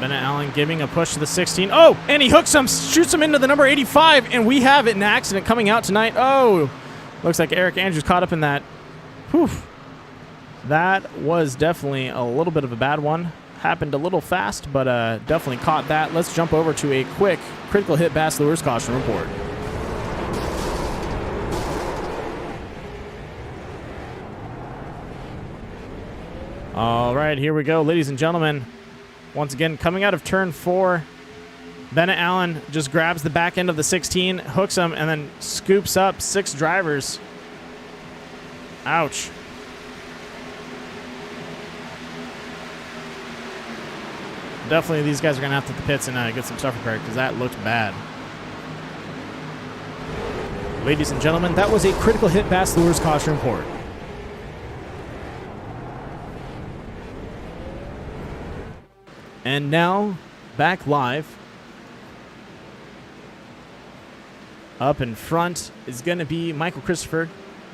Bennett Allen giving a push to the 16. Oh, and he hooks him, shoots him into the number 85, and we have an accident coming out tonight. Oh, looks like Eric Andrews caught up in that. Whew. That was definitely a little bit of a bad one. Happened a little fast, but definitely caught that. Let's jump over to a quick critical hit Bass Lures caution report. All right, here we go, ladies and gentlemen. Once again, coming out of turn 4, Bennett Allen just grabs the back end of the 16, hooks him, and then scoops up 6 drivers. Ouch. Definitely these guys are going to have to hit the pits and get some stuff repaired because that looked bad. Ladies and gentlemen, that was a critical hit Bass Lures caution report. And now, back live. Up in front is going to be Michael Christopher,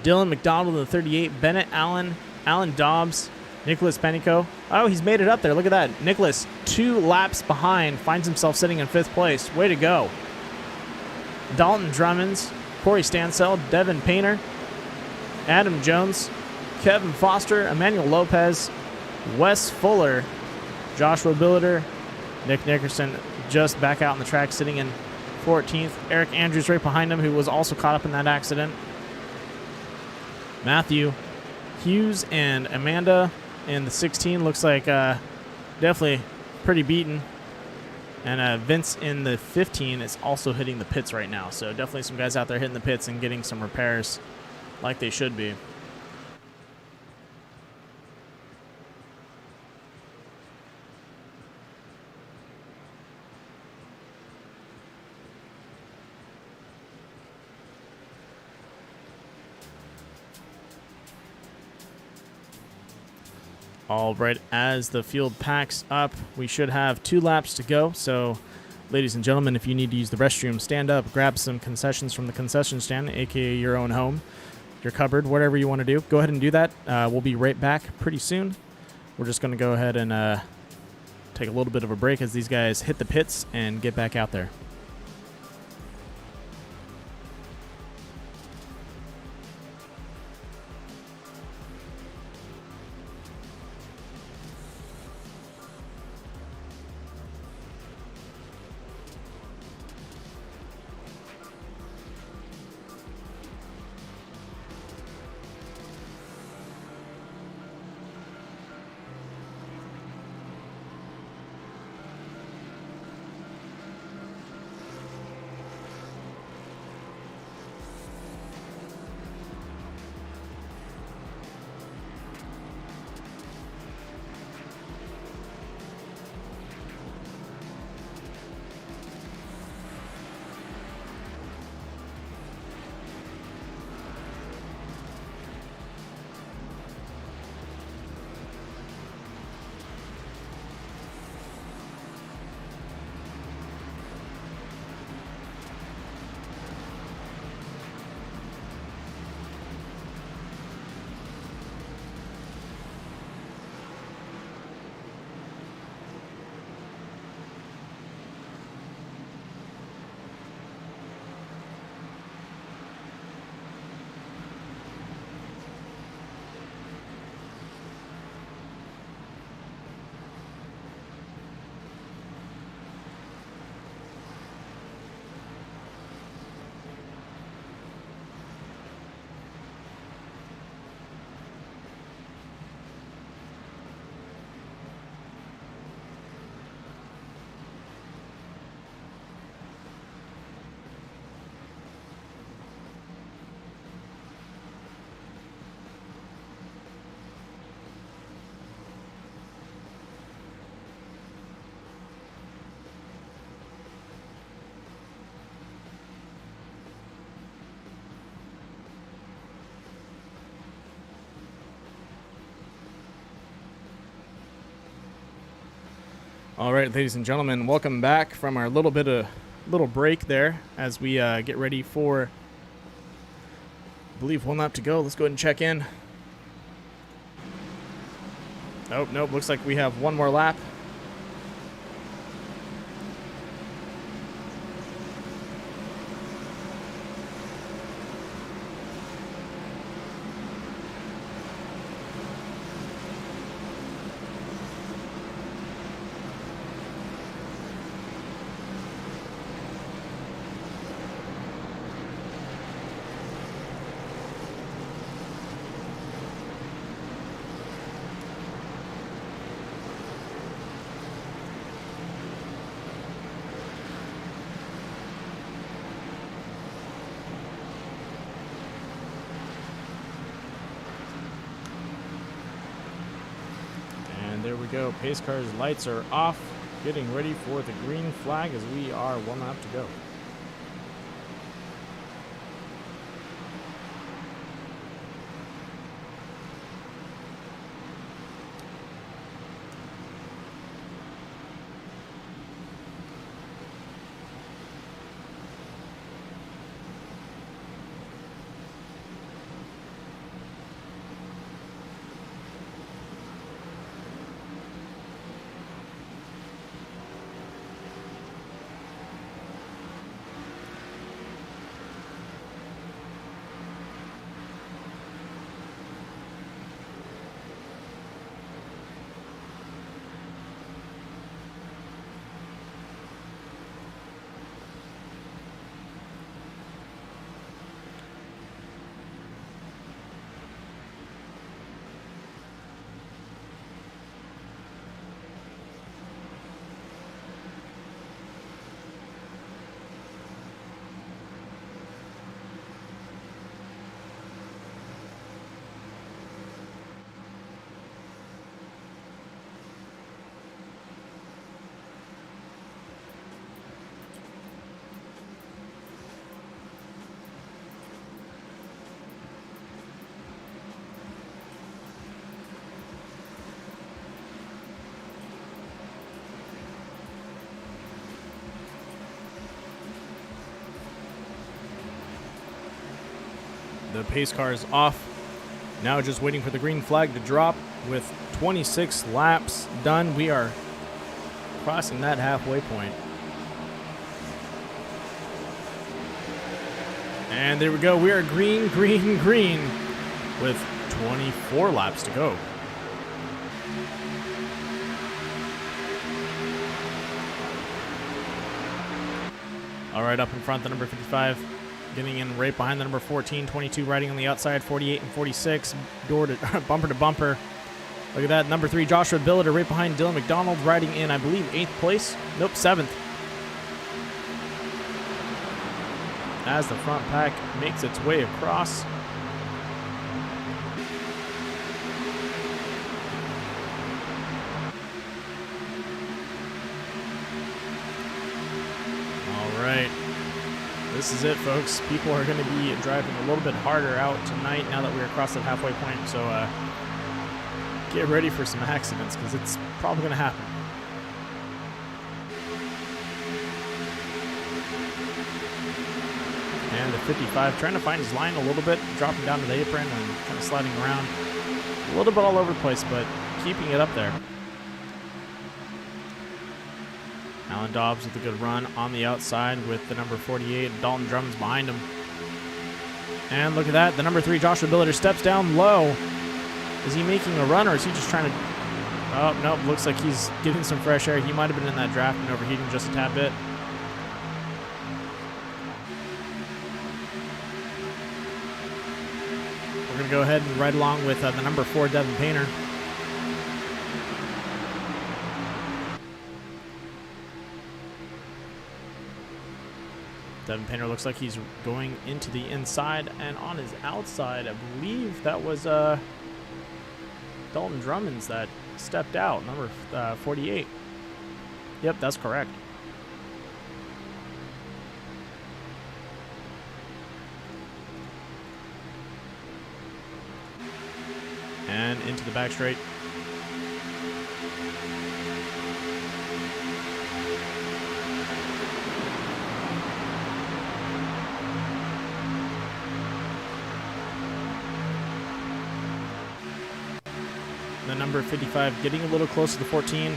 Dylan McDonald in the 38, Bennett Allen, Alan Dobbs, Nicholas Penico. Oh, he's made it up there. Look at that. Nicholas, 2 laps behind, finds himself sitting in 5th place. Way to go. Dalton Drummonds, Corey Stansell, Devin Painter, Adam Jones, Kevin Foster, Emmanuel Lopez, Wes Fuller, Joshua Billiter, Nick Nickerson just back out on the track sitting in 14th. Eric Andrews right behind him, who was also caught up in that accident. Matthew Hughes and Amanda in the 16 looks like definitely pretty beaten. And Vince in the 15 is also hitting the pits right now. So definitely some guys out there hitting the pits and getting some repairs like they should be. All right, as the field packs up, we should have 2 laps to go. So, ladies and gentlemen, if you need to use the restroom, stand up, grab some concessions from the concession stand, aka your own home, your cupboard, whatever you want to do. Go ahead and do that. We'll be right back pretty soon. We're just going to go ahead and take a little bit of a break as these guys hit the pits and get back out there. All right, ladies and gentlemen, welcome back from our little break there as we get ready for, I believe, 1 lap to go. Let's go ahead and check in. Nope, looks like we have 1 more lap. There we go. Pace car's lights are off, getting ready for the green flag as we are 1 lap to go. The pace car is off. Now just waiting for the green flag to drop. With 26 laps done, we are crossing that halfway point. And there we go. We are green, green, green with 24 laps to go. All right, up in front, the number 55, getting in right behind the number 14, 22 riding on the outside, 48 and 46, door to bumper to bumper. Look at that, number 3, Joshua Billiter right behind Dylan McDonald, riding in, I believe, 8th place. Nope, 7th. As the front pack makes its way across. Right. This is it, folks. People are going to be driving a little bit harder out tonight now that we're across that halfway point. So get ready for some accidents because it's probably going to happen. And the 55 trying to find his line a little bit, dropping down to the apron and kind of sliding around a little bit all over the place, but keeping it up there. Alan Dobbs with a good run on the outside with the number 48. Dalton Drummond's behind him. And look at that. The number 3, Joshua Billiter, steps down low. Is he making a run or is he just trying to... Oh, no. Looks like he's getting some fresh air. He might have been in that draft and overheating just a tad bit. We're going to go ahead and ride along with the number 4, Devin Painter. Devin Painter looks like he's going into the inside, and on his outside, I believe that was Dalton Drummond's that stepped out, number 48. Yep, that's correct. And into the back straight. The number 55 getting a little close to the 14,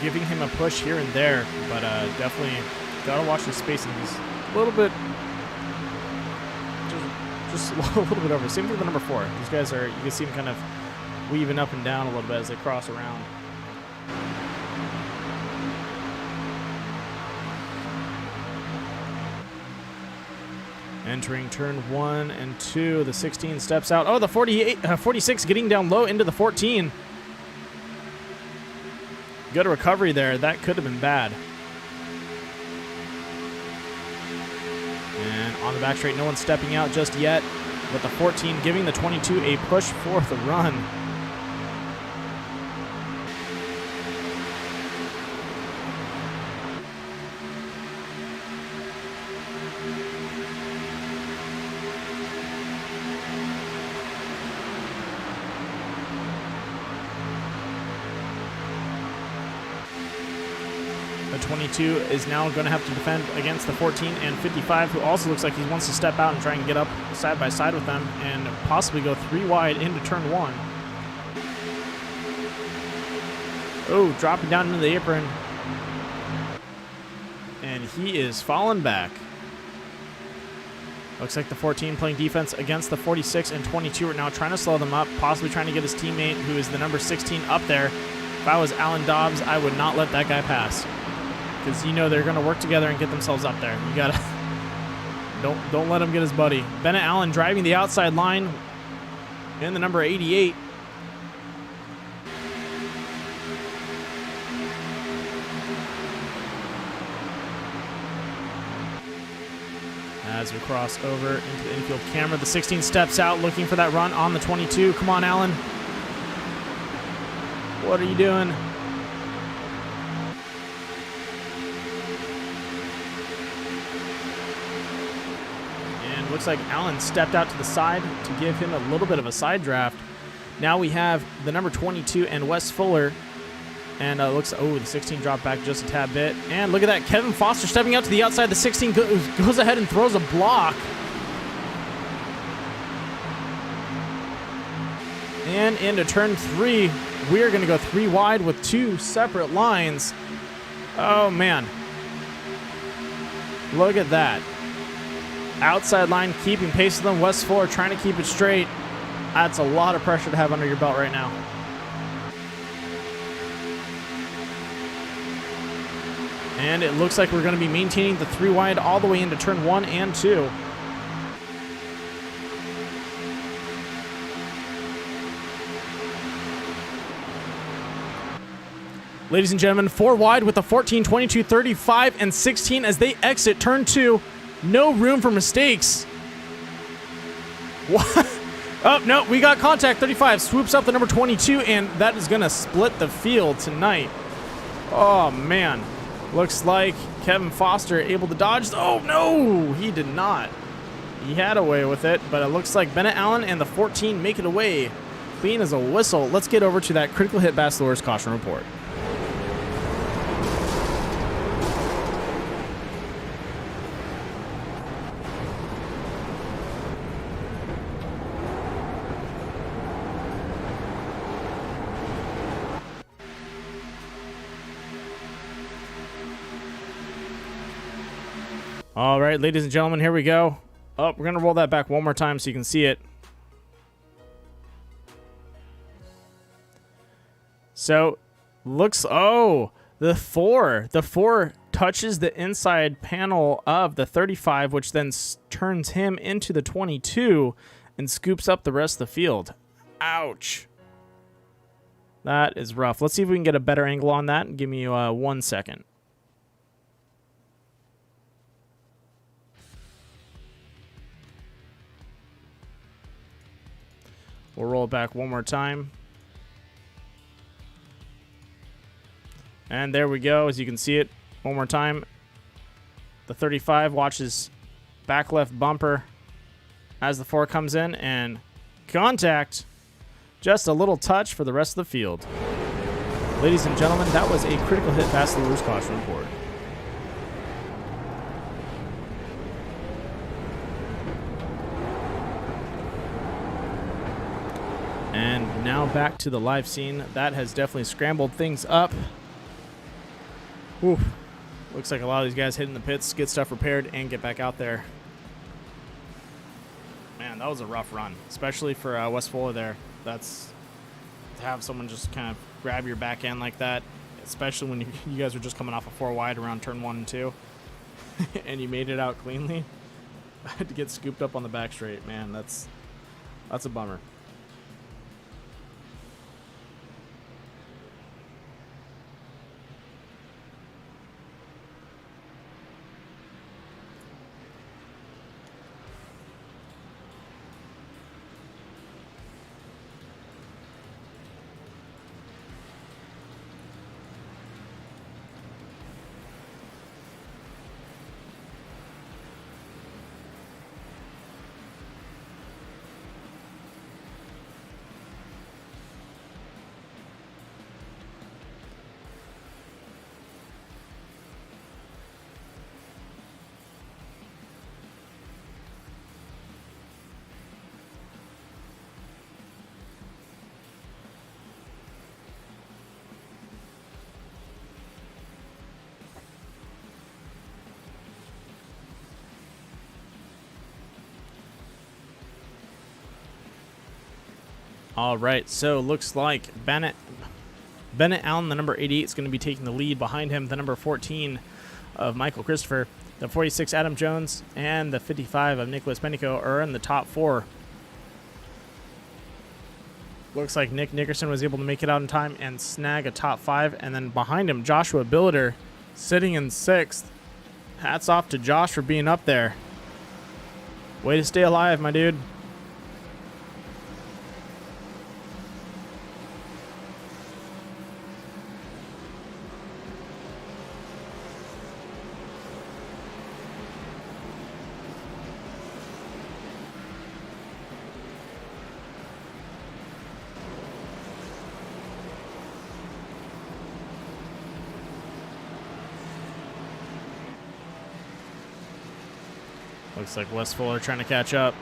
giving him a push here and there, but definitely gotta watch the spacing. He's a little bit, just a little bit over. Same with the number 4. These guys are, you can see them kind of weaving up and down a little bit as they cross around. Entering turn 1 and 2, the 16 steps out. Oh, the 46 getting down low into the 14. Good recovery there. That could have been bad. And on the back straight, no one's stepping out just yet. But the 14 giving the 22 a push for the run. The 22 is now going to have to defend against the 14 and 55, who also looks like he wants to step out and try and get up side by side with them and possibly go 3 wide into turn 1. Oh, dropping down into the apron. And he is falling back. Looks like the 14 playing defense against the 46 and 22 are now trying to slow them up, possibly trying to get his teammate, who is the number 16, up there. If I was Alan Dobbs, I would not let that guy pass. Because you know they're going to work together and get themselves up there. You gotta don't let him get his buddy. Bennett Allen driving the outside line in the number 88. As we cross over into the infield camera, the 16 steps out looking for that run on the 22. Come on, Allen. What are you doing? Looks like Allen stepped out to the side to give him a little bit of a side draft. Now we have the number 22 and Wes Fuller. And looks, oh, the 16 dropped back just a tad bit. And look at that, Kevin Foster stepping out to the outside. The 16 goes ahead and throws a block. and into turn 3. We are going to go 3 wide with 2 separate lines. Oh, man. Look at that. Outside line keeping pace with them. West 4 trying to keep it straight. That's a lot of pressure to have under your belt right now. And it looks like we're going to be maintaining the 3 wide all the way into turn 1 and 2. Ladies and gentlemen, 4 wide with the 14, 22, 35, and 16 as they exit turn 2. No room for mistakes. What? Oh, no, we got contact. 35 swoops up the number 22, and that is going to split the field tonight. Oh, man. Looks like Kevin Foster able to dodge. Oh, no, he did not. He had away with it, but it looks like Bennett Allen and the 14 make it away. Clean as a whistle. Let's get over to that critical hit Bachelor's caution report. All right, ladies and gentlemen, here we go. Oh, we're going to roll that back one more time so you can see it. So, looks, oh, the 4 touches the inside panel of the 35, which then turns him into the 22 and scoops up the rest of the field. Ouch. That is rough. Let's see if we can get a better angle on that. Give me 1 second. We'll roll it back one more time. And there we go. As you can see it one more time. The 35 watches back left bumper as the 4 comes in, and contact. Just a little touch for the rest of the field. Ladies and gentlemen, that was a critical hit past the loose caution report. And now back to the live scene. That has definitely scrambled things up. Ooh, looks like a lot of these guys hitting the pits, get stuff repaired, and get back out there. Man, that was a rough run, especially for West Fuller there. That's to have someone just kind of grab your back end like that, especially when you guys were just coming off a 4 wide around turn 1 and 2, and you made it out cleanly. I had to get scooped up on the back straight. Man, that's a bummer. All right, so looks like Bennett Allen, the number 88, is going to be taking the lead. Behind him, the number 14 of Michael Christopher, the 46 Adam Jones, and the 55 of Nicholas Penico are in the top 4. Looks like Nick Nickerson was able to make it out in time and snag a top 5. And then behind him, Joshua Billiter sitting in 6th. Hats off to Josh for being up there. Way to stay alive, my dude. Looks like West Fuller trying to catch up.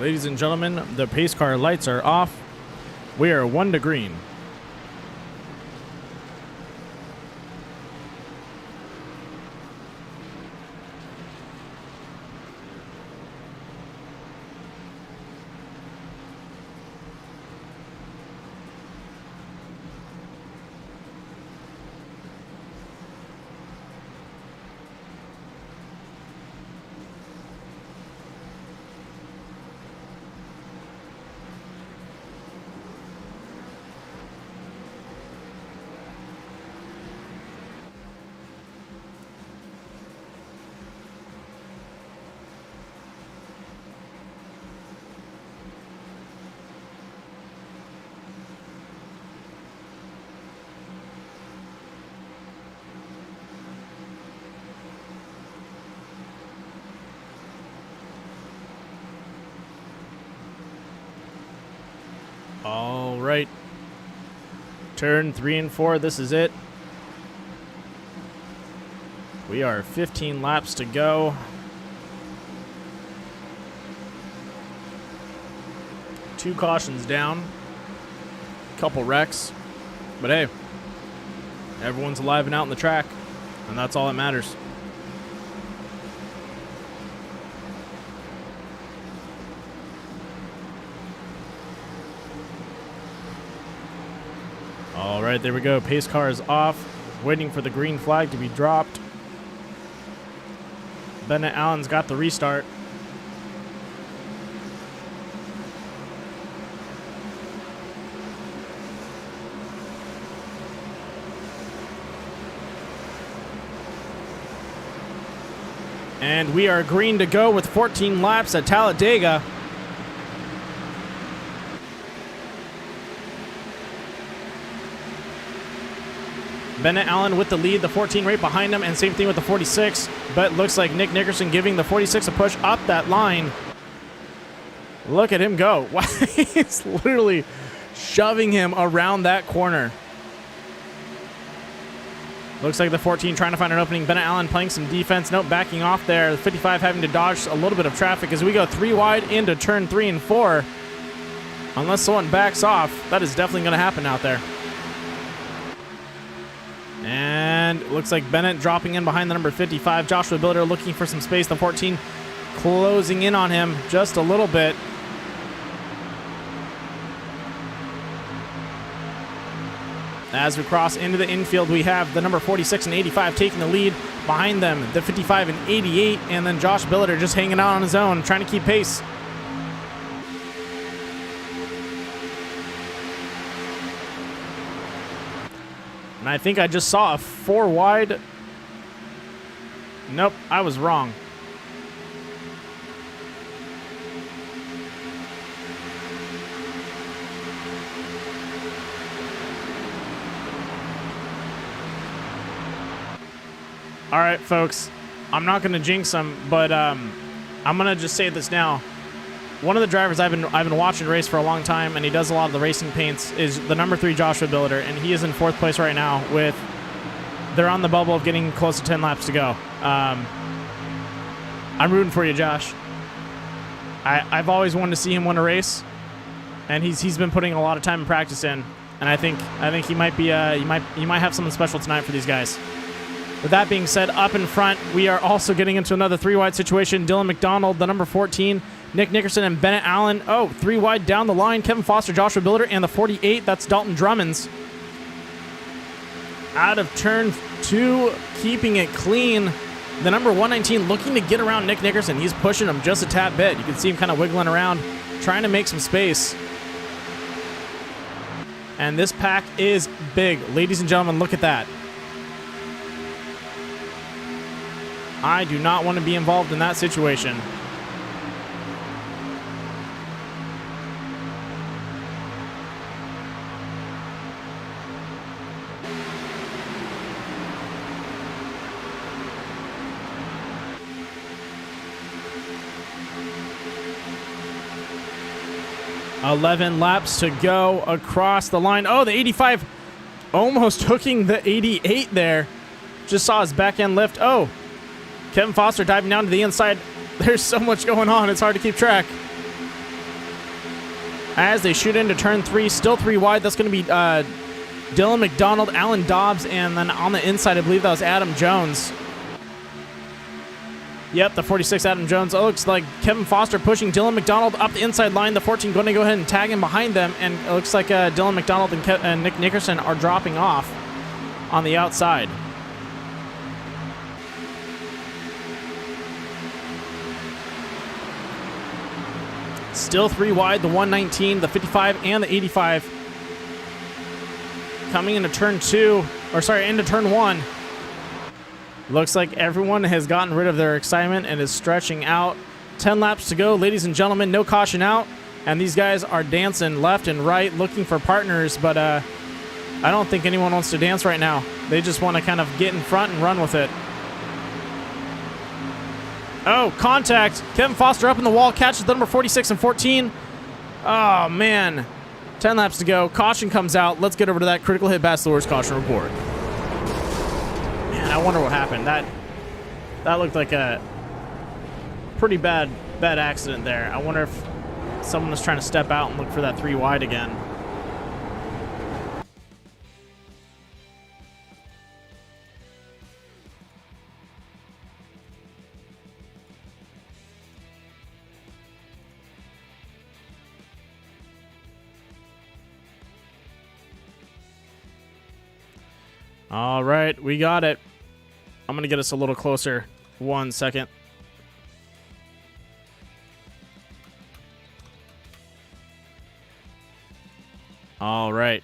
Ladies and gentlemen, the pace car lights are off. We are 1 to green. All right. Turn 3 and 4. This is it. We are 15 laps to go. 2 cautions down. Couple wrecks. But hey, everyone's alive and out on the track, and that's all that matters. All right, there we go. Pace car is off, waiting for the green flag to be dropped. Bennett Allen's got the restart. And we are green to go with 14 laps at Talladega. Bennett Allen with the lead, the 14 right behind him, and same thing with the 46. But looks like Nick Nickerson giving the 46 a push up that line. Look at him go. He's literally shoving him around that corner. Looks like the 14 trying to find an opening. Bennett Allen playing some defense. Nope, backing off there. The 55 having to dodge a little bit of traffic as we go 3 wide into turn 3 and 4. Unless someone backs off, that is definitely going to happen out there. And looks like Bennett dropping in behind the number 55. Joshua Bilder looking for some space. The 14 closing in on him just a little bit. As we cross into the infield, we have the number 46 and 85 taking the lead. Behind them, the 55 and 88. And then Josh Billiter just hanging out on his own, trying to keep pace. And I think I just saw a 4 wide. Nope, I was wrong. All right, folks, I'm not going to jinx him, but I'm going to just say this now. One of the drivers I've been watching race for a long time, and he does a lot of the racing paints, is the number 3 Joshua Billiter, and he is in 4th place right now. They're on the bubble of getting close to 10 laps to go. I'm rooting for you, Josh. I've always wanted to see him win a race, and he's been putting a lot of time and practice in, and I think he might be he might have something special tonight for these guys. With that being said, up in front, we are also getting into another 3 wide situation. Dylan McDonald, the number 14. Nick Nickerson and Bennett Allen. Oh, 3 wide down the line. Kevin Foster, Joshua Billiter, and the 48. That's Dalton Drummonds. Out of turn 2, keeping it clean. The number 119 looking to get around Nick Nickerson. He's pushing him just a tad bit. You can see him kind of wiggling around, trying to make some space. And this pack is big. Ladies and gentlemen, look at that. I do not want to be involved in that situation. $11 laps to go across the line. Oh, the 85 almost hooking the 88 there. Just saw his back end lift. Oh, Kevin Foster diving down to the inside. There's so much going on, it's hard to keep track. as they shoot into turn 3. Still 3 wide. That's going to be Dylan McDonald, Alan Dobbs, and then on the inside, I believe that was Adam Jones. Yep, the 46 Adam Jones. It looks like Kevin Foster pushing Dylan McDonald up the inside line. The 14 going to go ahead and tag him behind them, and it looks like Dylan McDonald and Nick Nickerson are dropping off on the outside. Still 3 wide, the 119, the 55, and the 85. Coming into turn 2, or sorry, into turn 1. Looks like everyone has gotten rid of their excitement and is stretching out. 10 laps to go, ladies and gentlemen, no caution out. And these guys are dancing left and right, looking for partners, but I don't think anyone wants to dance right now. They just want to kind of get in front and run with it. Oh, contact. Kevin Foster up in the wall, catches the number 46 and 14. Oh, man. 10 laps to go. Caution comes out. Let's get over to that critical hit Bass Lures caution report. Man, I wonder what happened. That looked like a pretty bad accident there. I wonder if someone was trying to step out and look for that 3 wide again. All right, we got it. I'm going to get us a little closer. 1 second. All right.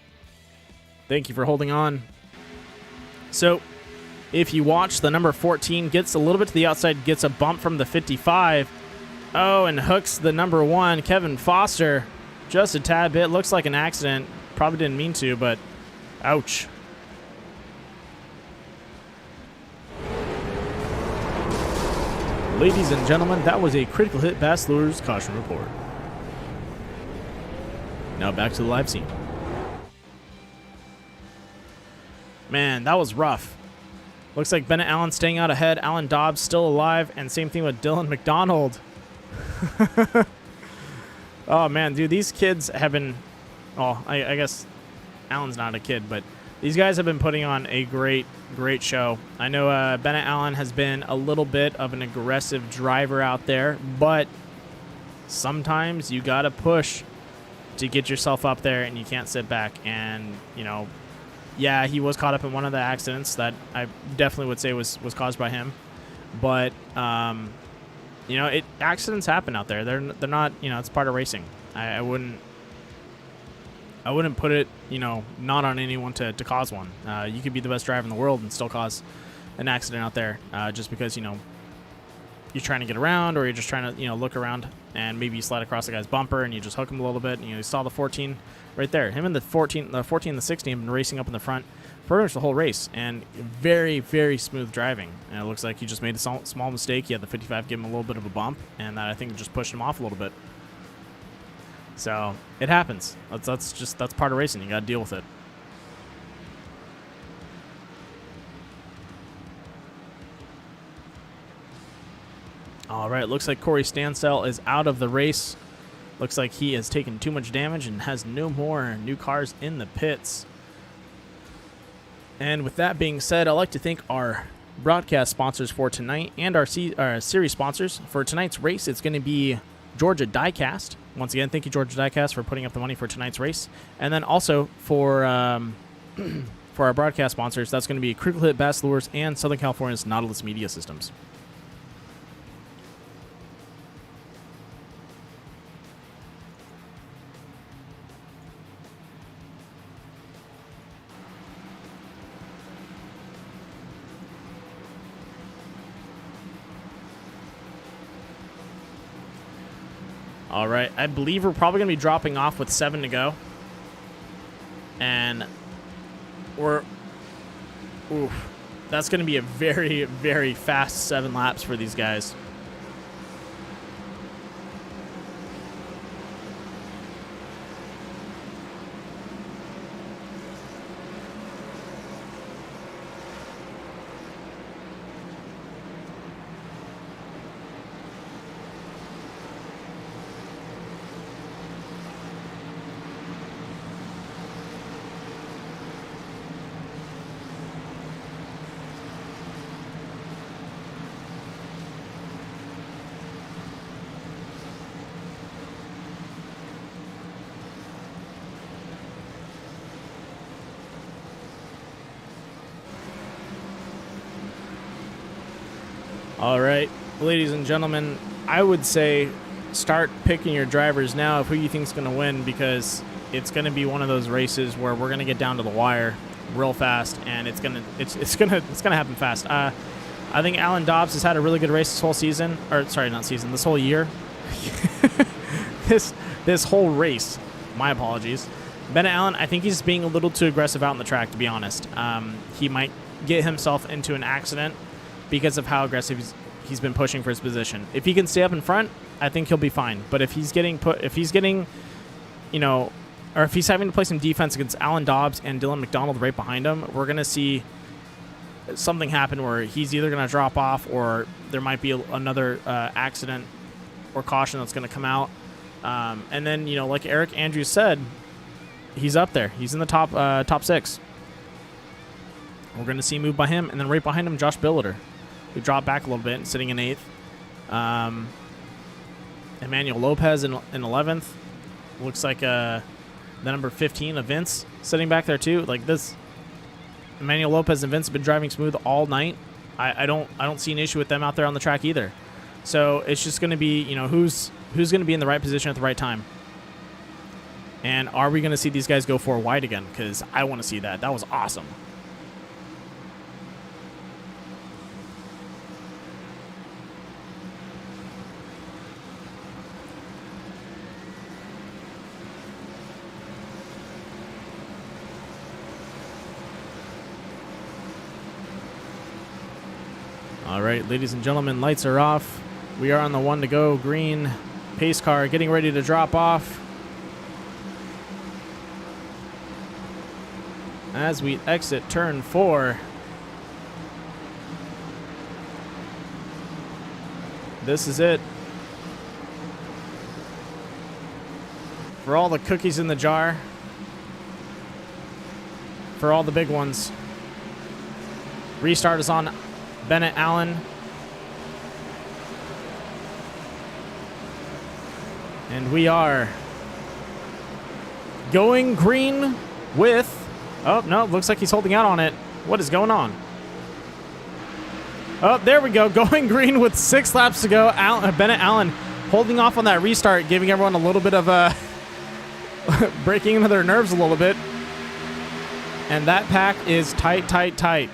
Thank you for holding on. So, if you watch, the number 14 gets a little bit to the outside, gets a bump from the 55. Oh, and hooks the number 1, Kevin Foster, just a tad bit. Looks like an accident. Probably didn't mean to, but ouch. Ladies and gentlemen, that was a critical hit Bass Lures caution report. Now back to the live scene. Man, that was rough. Looks like Bennett Allen staying out ahead. Alan Dobbs still alive, and same thing with Dylan McDonald. Oh man, dude, these kids have been... Oh, I guess Allen's not a kid, but these guys have been putting on a great show. I know Bennett Allen has been a little bit of an aggressive driver out there, but sometimes you got to push to get yourself up there, and you can't sit back. And, you know, yeah, he was caught up in one of the accidents that I definitely would say was caused by him. But, you know, accidents happen out there. They're not, you know, it's part of racing. I wouldn't put it, you know, not on anyone to cause one. You could be the best driver in the world and still cause an accident out there just because, you know, you're trying to get around, or you're just trying to, you know, look around, and maybe you slide across the guy's bumper and you just hook him a little bit. And, you know, you saw the 14 right there. Him and the 14 and the 16 have been racing up in the front pretty much the whole race, and very, very smooth driving. And it looks like he just made a small mistake. He had the 55 give him a little bit of a bump, and that, I think, just pushed him off a little bit. So it happens. That's part of racing. You got to deal with it. All right, looks like Corey Stansell is out of the race. Looks like he has taken too much damage and has no more new cars in the pits. And with that being said, I'd like to thank our broadcast sponsors for tonight and our series sponsors. For tonight's race, it's going to be GA Diecast. Once again, thank you, GA Diecast, for putting up the money for tonight's race. And then also for for our broadcast sponsors, that's going to be Critical Hit Bass Lures and Southern California's Nautilus Media Systems. All right, I believe we're probably going to be dropping off with 7 to go. And that's going to be a very, very fast 7 laps for these guys. All right, ladies and gentlemen, I would say start picking your drivers now of who you think is going to win, because it's going to be one of those races where we're going to get down to the wire real fast, and it's gonna happen fast. I think Alan Dobbs has had a really good race this whole season, or sorry, not season, this whole year. this whole race. My apologies. Bennett Allen, I think he's being a little too aggressive out on the track, to be honest. He might get himself into an accident because of how aggressive he's been pushing for his position. If he can stay up in front, I think he'll be fine. But if he's getting, you know, or if he's having to play some defense against Alan Dobbs and Dylan McDonald right behind him, we're going to see something happen where he's either going to drop off, or there might be another accident or caution that's going to come out. And then, you know, like Eric Andrews said, he's up there. He's in the top 6. We're going to see a move by him. And then right behind him, Josh Billiter, who dropped back a little bit and sitting in 8th. Emmanuel Lopez in 11th. Looks like the number 15 of Vince sitting back there too. Like this, Emmanuel Lopez and Vince have been driving smooth all night. I don't see an issue with them out there on the track either. So it's just going to be, you know, who's going to be in the right position at the right time. And are we going to see these guys go 4 wide again? Because I want to see that. That was awesome. All right, ladies and gentlemen, lights are off. We are on the 1 to go green pace car, getting ready to drop off. As we exit turn 4. This is it. For all the cookies in the jar. For all the big ones. Restart is on Bennett Allen. And we are going green with... Oh, no, looks like he's holding out on it. What is going on? Oh, there we go. Going green with 6 laps to go. Bennett Allen holding off on that restart, giving everyone a little bit of a... breaking into their nerves a little bit. And that pack is tight, tight, tight.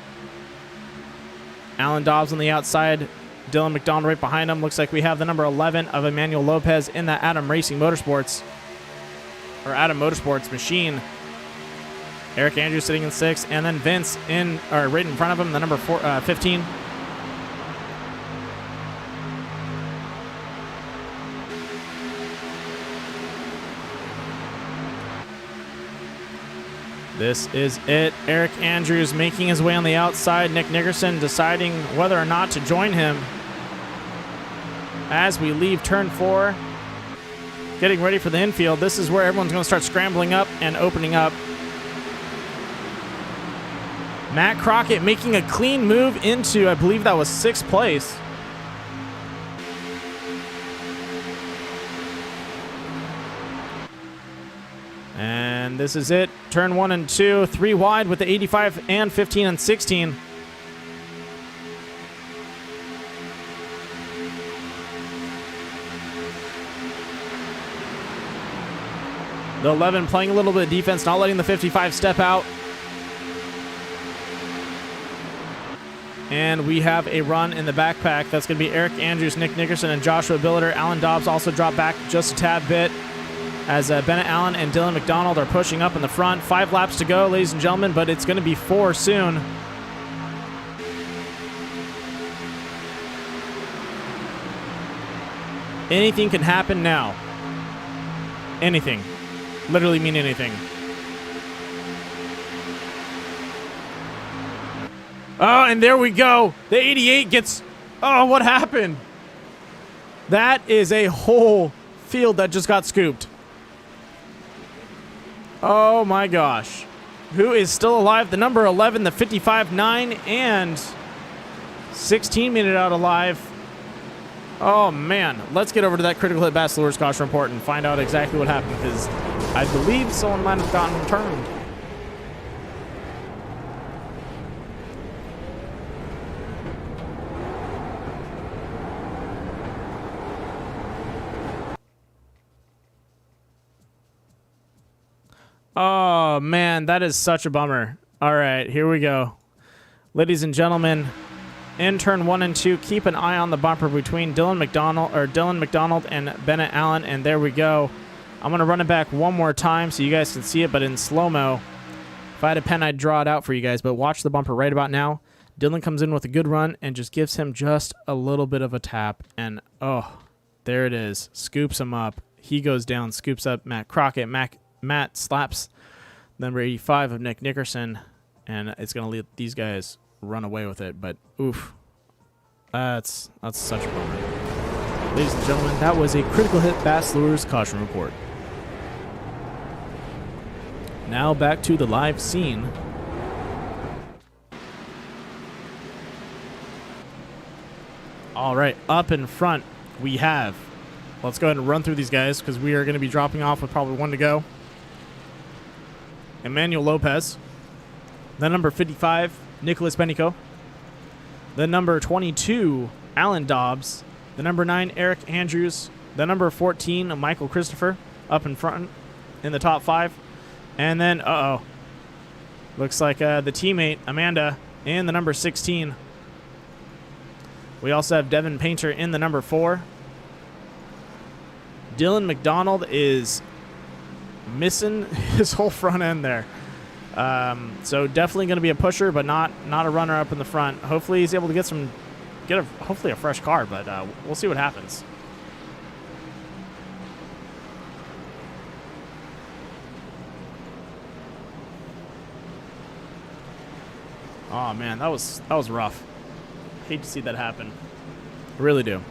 Alan Dobbs on the outside. Dylan McDonald right behind him. Looks like we have the number 11 of Emmanuel Lopez in that Adam Motorsports machine. Eric Andrews sitting in 6th, and then Vince right in front of him, the number 15. This is it. Eric Andrews making his way on the outside. Nick Nickerson deciding whether or not to join him as we leave turn 4. Getting ready for the infield. This is where everyone's going to start scrambling up and opening up. Matt Crockett making a clean move into, I believe that was 6th place. And this is it. Turn 1 and 2, 3 wide with the 85 and 15 and 16. The 11 playing a little bit of defense, not letting the 55 step out. And we have a run in the backpack. That's going to be Eric Andrews, Nick Nickerson, and Joshua Billiter. Alan Dobbs also dropped back just a tad bit as Bennett Allen and Dylan McDonald are pushing up in the front. 5 laps to go, ladies and gentlemen, but it's going to be 4 soon. Anything can happen now. Anything. Literally mean anything. Oh, and there we go. The 88 gets... Oh, what happened? That is a whole field that just got scooped. Oh, my gosh. Who is still alive? The number 11, the 55-9, and 16 made it out alive. Oh, man. Let's get over to that critical hit Bachelor's caution report and find out exactly what happened, because I believe someone might have gotten turned. Oh, man, that is such a bummer. All right, here we go. Ladies and gentlemen, in turn 1 and 2, keep an eye on the bumper between Dylan McDonald and Bennett Allen, and there we go. I'm going to run it back one more time so you guys can see it, but in slow-mo. If I had a pen, I'd draw it out for you guys, but watch the bumper right about now. Dylan comes in with a good run and just gives him just a little bit of a tap, and oh, there it is. Scoops him up. He goes down, scoops up Matt Crockett. Matt slaps number 85 of Nick Nickerson, and it's going to let these guys run away with it, but oof. That's such a bummer. Ladies and gentlemen, that was a critical hit Bass Lures caution report. Now back to the live scene. All right, up in front we have, let's go ahead and run through these guys because we are going to be dropping off with probably one to go. Emmanuel Lopez. Then number 55, Nicholas Benico. The number 22, Alan Dobbs. The number 9, Eric Andrews. The number 14, Michael Christopher, up in front in the top 5. And then, looks like the teammate, Amanda, in the number 16. We also have Devin Painter in the number 4. Dylan McDonald is missing his whole front end there. So definitely going to be a pusher, but not a runner up in the front. Hopefully he's able to get hopefully a fresh car, but we'll see what happens. Oh man, that was rough. Hate to see that happen. I really do.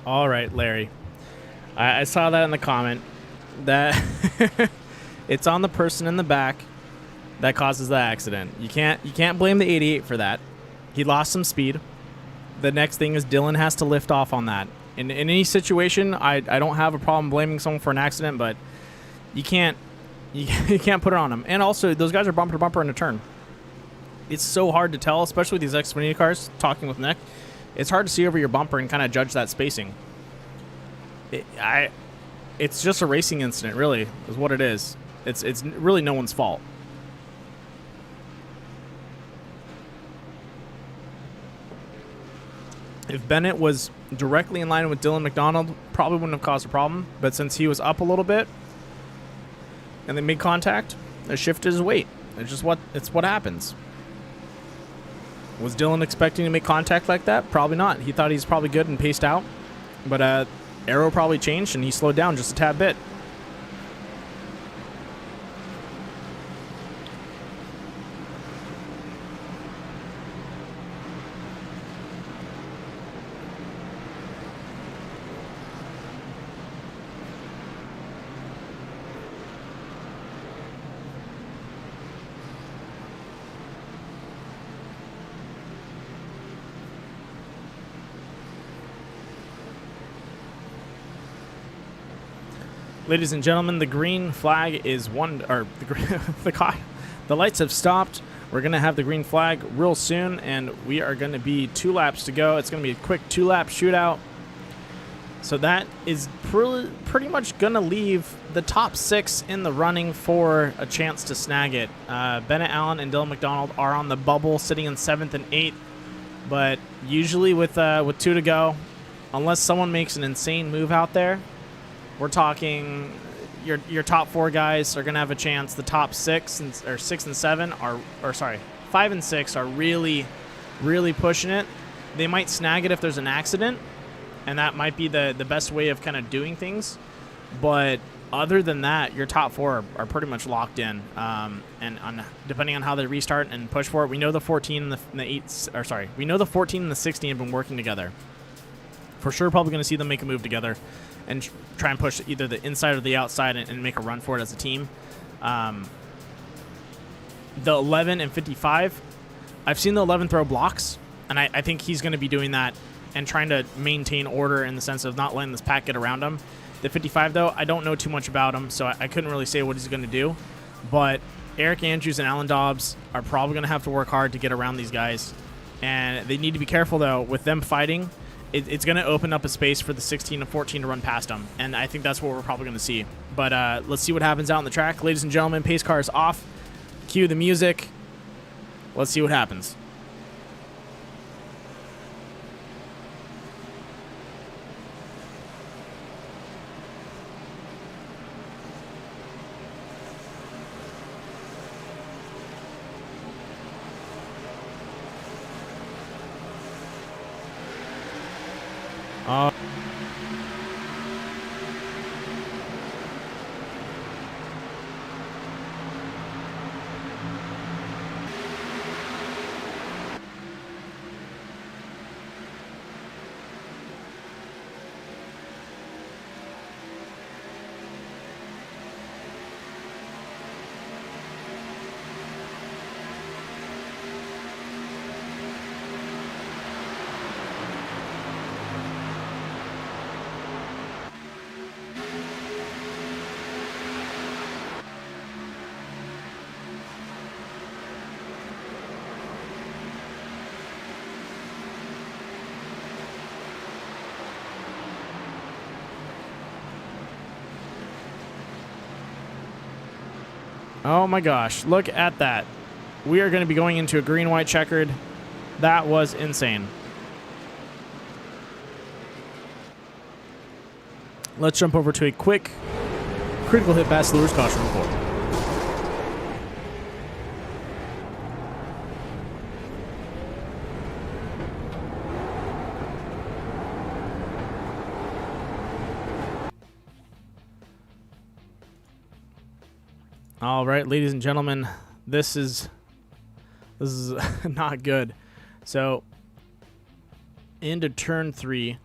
All right, Larry. I saw that in the comment that it's on the person in the back that causes the accident. You can't blame the 88 for that. He lost some speed. The next thing is Dylan has to lift off on that. In any situation, I don't have a problem blaming someone for an accident, but you can't put it on them. And also, those guys are bumper to bumper in a turn. It's so hard to tell, especially with these Xfinity cars. Talking with Nick, it's hard to see over your bumper and kind of judge that spacing. It's just a racing incident, really, is what it is. It's really no one's fault. If Bennett was directly in line with Dylan McDonald, probably wouldn't have caused a problem. But since he was up a little bit and they made contact, it shifted his weight. It's what happens. Was Dylan expecting to make contact like that? Probably not. He thought he's probably good and paced out. But aero probably changed and he slowed down just a tad bit. Ladies and gentlemen, the green flag is the lights have stopped. We're going to have the green flag real soon, and we are going to be 2 laps to go. It's going to be a quick 2-lap shootout. So that is pretty much going to leave the top 6 in the running for a chance to snag it. Bennett Allen and Dylan McDonald are on the bubble, sitting in 7th and 8th. But usually with 2 to go, unless someone makes an insane move out there, we're talking your top 4 guys are going to have a chance. The top 6 and 7 are, or sorry, 5 and 6 are really, really pushing it. They might snag it if there's an accident, and that might be the best way of kind of doing things. But other than that, your top 4 are pretty much locked in. And depending on how they restart and push for it, we know the 14 and the 8, or sorry, we know the 14 and the 16 have been working together. For sure, probably going to see them make a move together and try and push either the inside or the outside and make a run for it as a team. The 11 and 55, I've seen the 11 throw blocks, and I think he's going to be doing that and trying to maintain order in the sense of not letting this pack get around him. The 55, though, I don't know too much about him, so I couldn't really say what he's going to do. But Eric Andrews and Alan Dobbs are probably going to have to work hard to get around these guys. And they need to be careful, though, with them fighting. It's going to open up a space for the 16 and 14 to run past them. And I think that's what we're probably going to see. But let's see what happens out on the track. Ladies and gentlemen, pace car is off. Cue the music. Let's see what happens. Oh my gosh, look at that. We are going to be going into a green-white checkered. That was insane. Let's jump over to a quick critical hit Bass Lures caution report. All right, ladies and gentlemen, this is not good. So, into turn 3,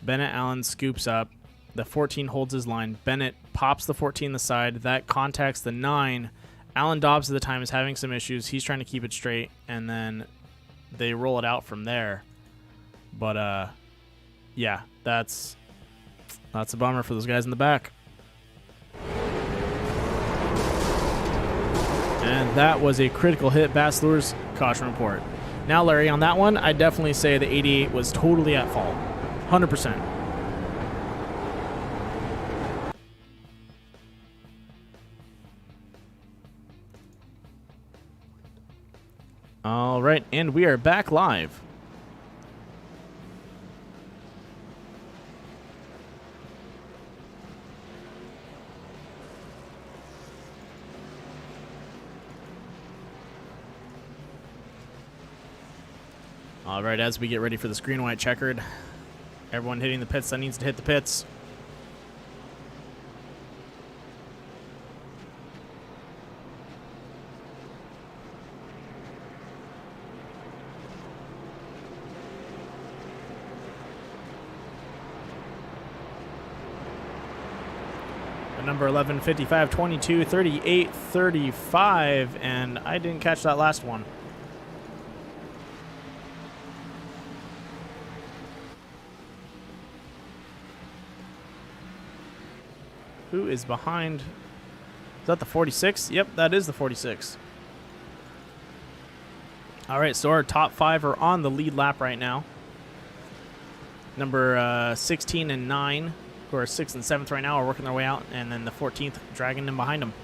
Bennett Allen scoops up. The 14 holds his line. Bennett pops the 14 the side. That contacts the 9. Alan Dobbs at the time is having some issues. He's trying to keep it straight, and then they roll it out from there. But yeah, that's a bummer for those guys in the back. And that was a critical hit Bass Lures caution report. Now, Larry, on that one, I definitely say the 88 was totally at fault. 100%. All right, and we are back live. All right, as we get ready for this green-white checkered, everyone hitting the pits that needs to hit the pits. Number 11, 55, 22, 38, 35, and I didn't catch that last one. Who is behind? Is that the 46? Yep, that is the 46. All right, so our top 5 are on the lead lap right now. Number 16 and 9, who are 6th and 7th right now, are working their way out, and then the 14th dragging them behind them.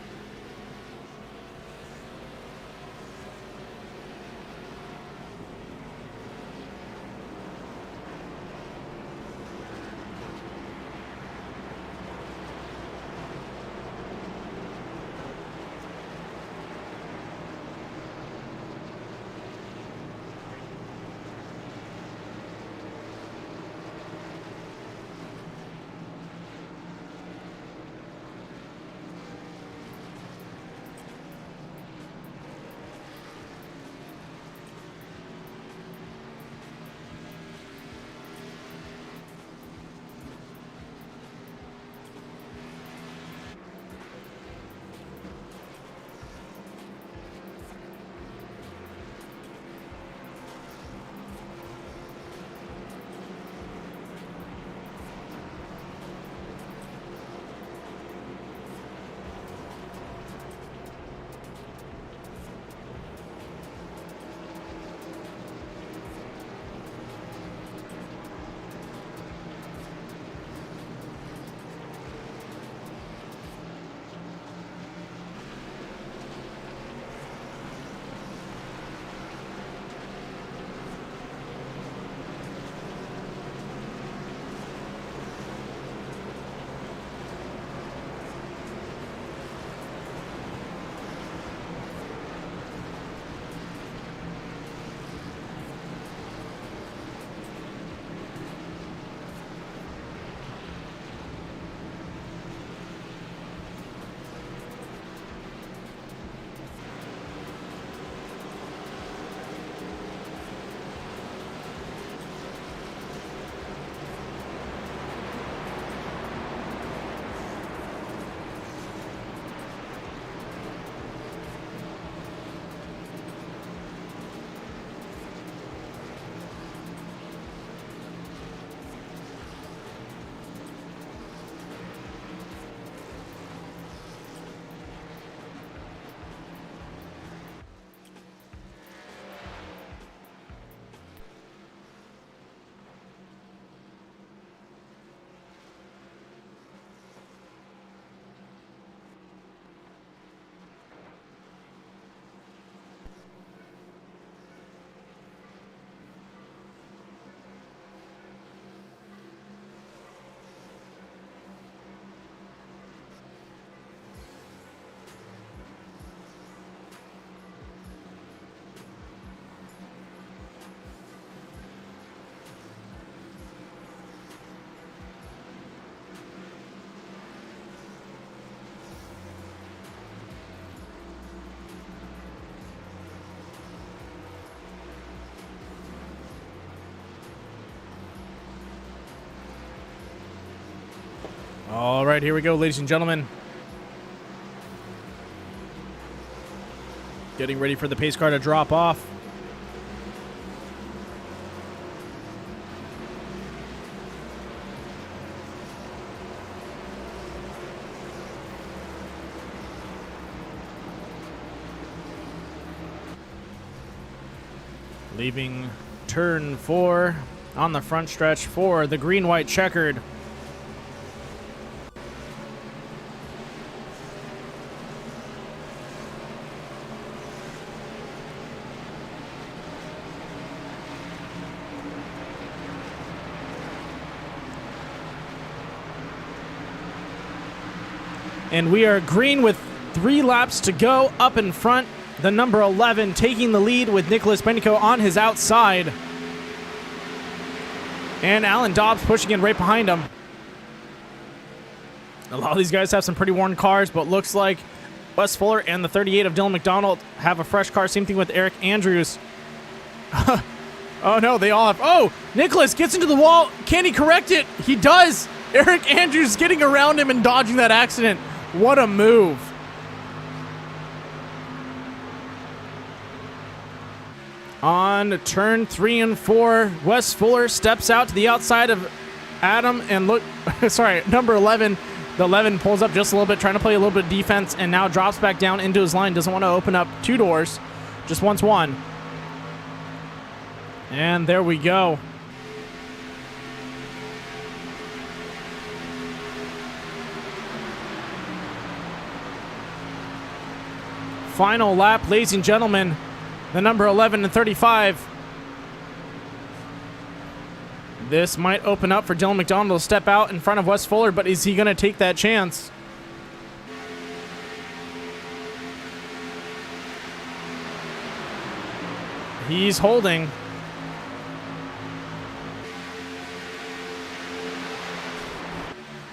All right, here we go, ladies and gentlemen. Getting ready for the pace car to drop off. Leaving turn 4 on the front stretch for the green-white checkered. And we are green with 3 laps to go. Up in front, the number 11 taking the lead with Nicholas Benico on his outside. And Alan Dobbs pushing in right behind him. A lot of these guys have some pretty worn cars, but looks like Wes Fuller and the 38 of Dylan McDonald have a fresh car. Same thing with Eric Andrews. Oh, no, they all have... Oh, Nicholas gets into the wall. Can he correct it? He does. Eric Andrews getting around him and dodging that accident. What a move. On turn 3 and 4, Wes Fuller steps out to the outside of Adam and look, sorry, number 11. The 11 pulls up just a little bit, trying to play a little bit of defense, and now drops back down into his line. Doesn't want to open up 2 doors, just wants 1. And there we go. Final lap, ladies and gentlemen. The number 11 and 35. This might open up for Dylan McDonald to step out in front of Wes Fuller, but is he going to take that chance? He's holding.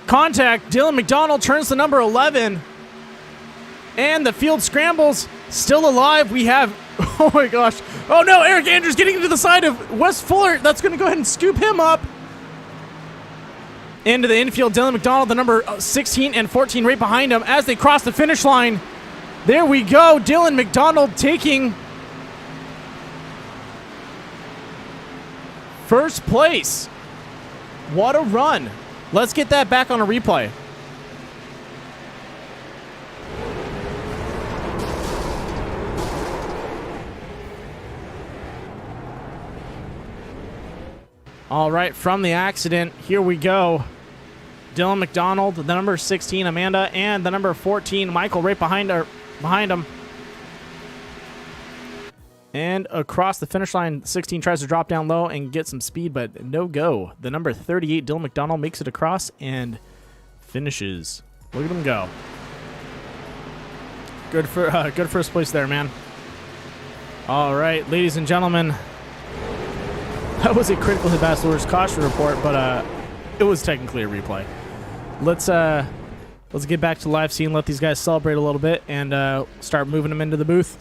Contact. Dylan McDonald turns to number 11. And the field scrambles. Still alive. We have... Oh, my gosh. Oh, no. Eric Andrews getting into the side of Wes Fuller. That's going to go ahead and scoop him up. Into the infield. Dylan McDonald, the number 16 and 14 right behind him as they cross the finish line. There we go. Dylan McDonald taking first place. What a run. Let's get that back on a replay. All right, from the accident, here we go. Dylan McDonald, the number 16, Amanda, and the number 14, Michael, right behind him. And across the finish line, 16 tries to drop down low and get some speed, but no go. The number 38, Dylan McDonald, makes it across and finishes. Look at him go. Good first place there, man. All right, ladies and gentlemen. That was a critical hit bachelor's caution report, but it was technically a replay. Let's get back to the live scene, let these guys celebrate a little bit, and start moving them into the booth.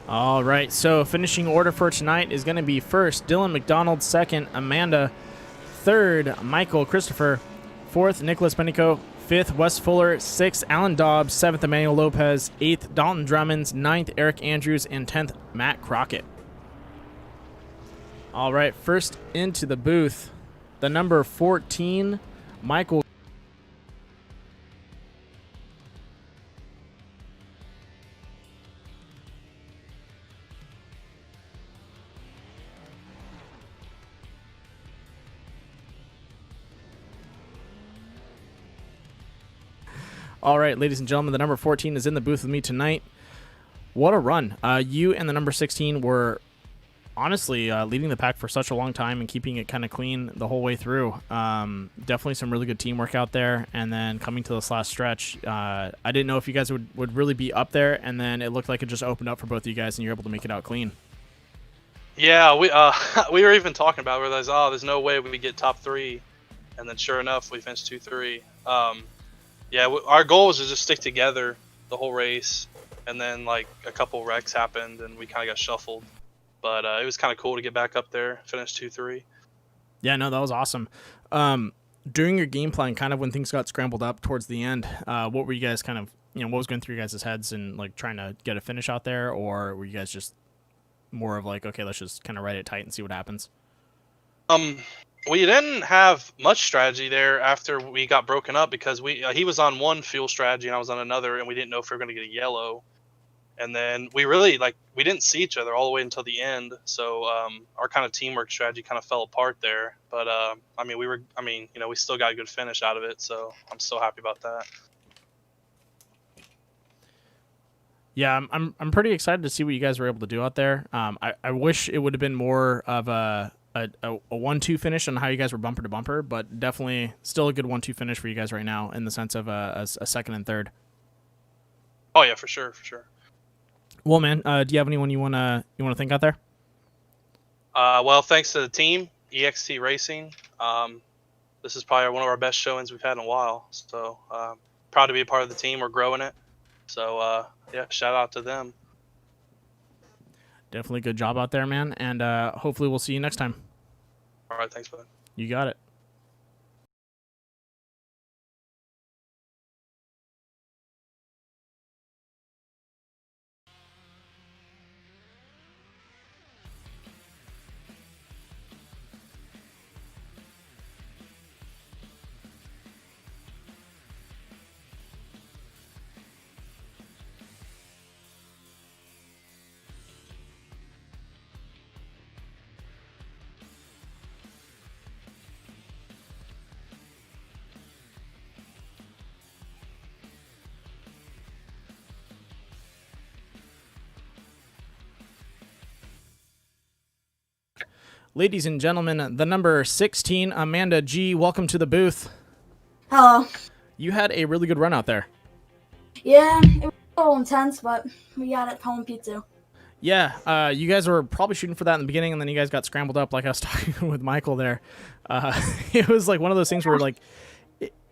All right, so finishing order for tonight is going to be first, Dylan McDonald, second, Amanda, third, Michael Christopher, fourth, Nicholas Benico, fifth, Wes Fuller, sixth, Alan Dobbs, seventh, Emmanuel Lopez, eighth, Dalton Drummonds, ninth, Eric Andrews, and 10th, Matt Crockett. All right, first into the booth, the number 14, Michael. All right, ladies and gentlemen, the number 14 is in the booth with me tonight. What a run. You and the number 16 were honestly leading the pack for such a long time and keeping it kind of clean the whole way through. Definitely some really good teamwork out there. And then coming to this last stretch, I didn't know if you guys would really be up there, and then it looked like it just opened up for both of you guys and you're able to make it out clean. Yeah, we we were even talking about it. We realized, oh, there's no way we get top 3, and then sure enough, we finished 2-3. Yeah, our goal was to just stick together the whole race, and then like a couple wrecks happened, and we kind of got shuffled. But it was kind of cool to get back up there, finish 2-3. Yeah, no, that was awesome. During your game plan, kind of when things got scrambled up towards the end, what were you guys kind of, what was going through your guys' heads and like trying to get a finish out there, or were you guys just more of like, okay, let's just kind of ride it tight and see what happens? We didn't have much strategy there after we got broken up because he was on one fuel strategy and I was on another, and we didn't know if we were going to get a yellow. And then we really we didn't see each other all the way until the end. So our kind of teamwork strategy kind of fell apart there. But we still got a good finish out of it. So I'm so happy about that. Yeah, I'm pretty excited to see what you guys were able to do out there. I wish it would have been more of a 1-2 finish on how you guys were bumper to bumper, but definitely still a good 1-2 finish for you guys right now in the sense of a second and third. Oh yeah, for sure. Well, man, do you have anyone you wanna thank out there? Well, thanks to the team, EXT Racing. This is probably one of our best showings we've had in a while. So proud to be a part of the team. We're growing it. So yeah, shout out to them. Definitely good job out there, man. And hopefully we'll see you next time. All right, thanks, bud. You got it. Ladies and gentlemen, the number 16, Amanda G. Welcome to the booth. Hello. You had a really good run out there. Yeah, it was a little intense, but we got it home pizza. Yeah, you guys were probably shooting for that in the beginning, and then you guys got scrambled up like I was talking with Michael there. It was like one of those things where like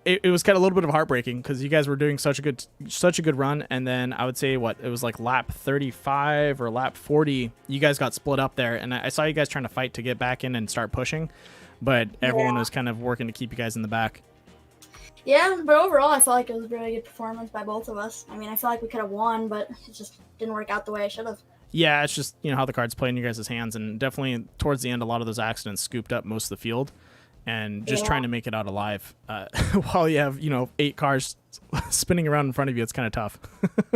it was kind of a little bit of heartbreaking because you guys were doing such a good run, and then I would say it was like lap 35 or lap 40, you guys got split up there, and I saw you guys trying to fight to get back in and start pushing, but everyone was kind of working to keep you guys in the back. Yeah, but overall I felt like it was a really good performance by both of us. I mean, I feel like we could have won, but it just didn't work out the way I should have. Yeah, it's just how the cards play in your guys' hands, and definitely towards the end a lot of those accidents scooped up most of the field. And just trying to make it out alive while you have, 8 cars spinning around in front of you, it's kind of tough.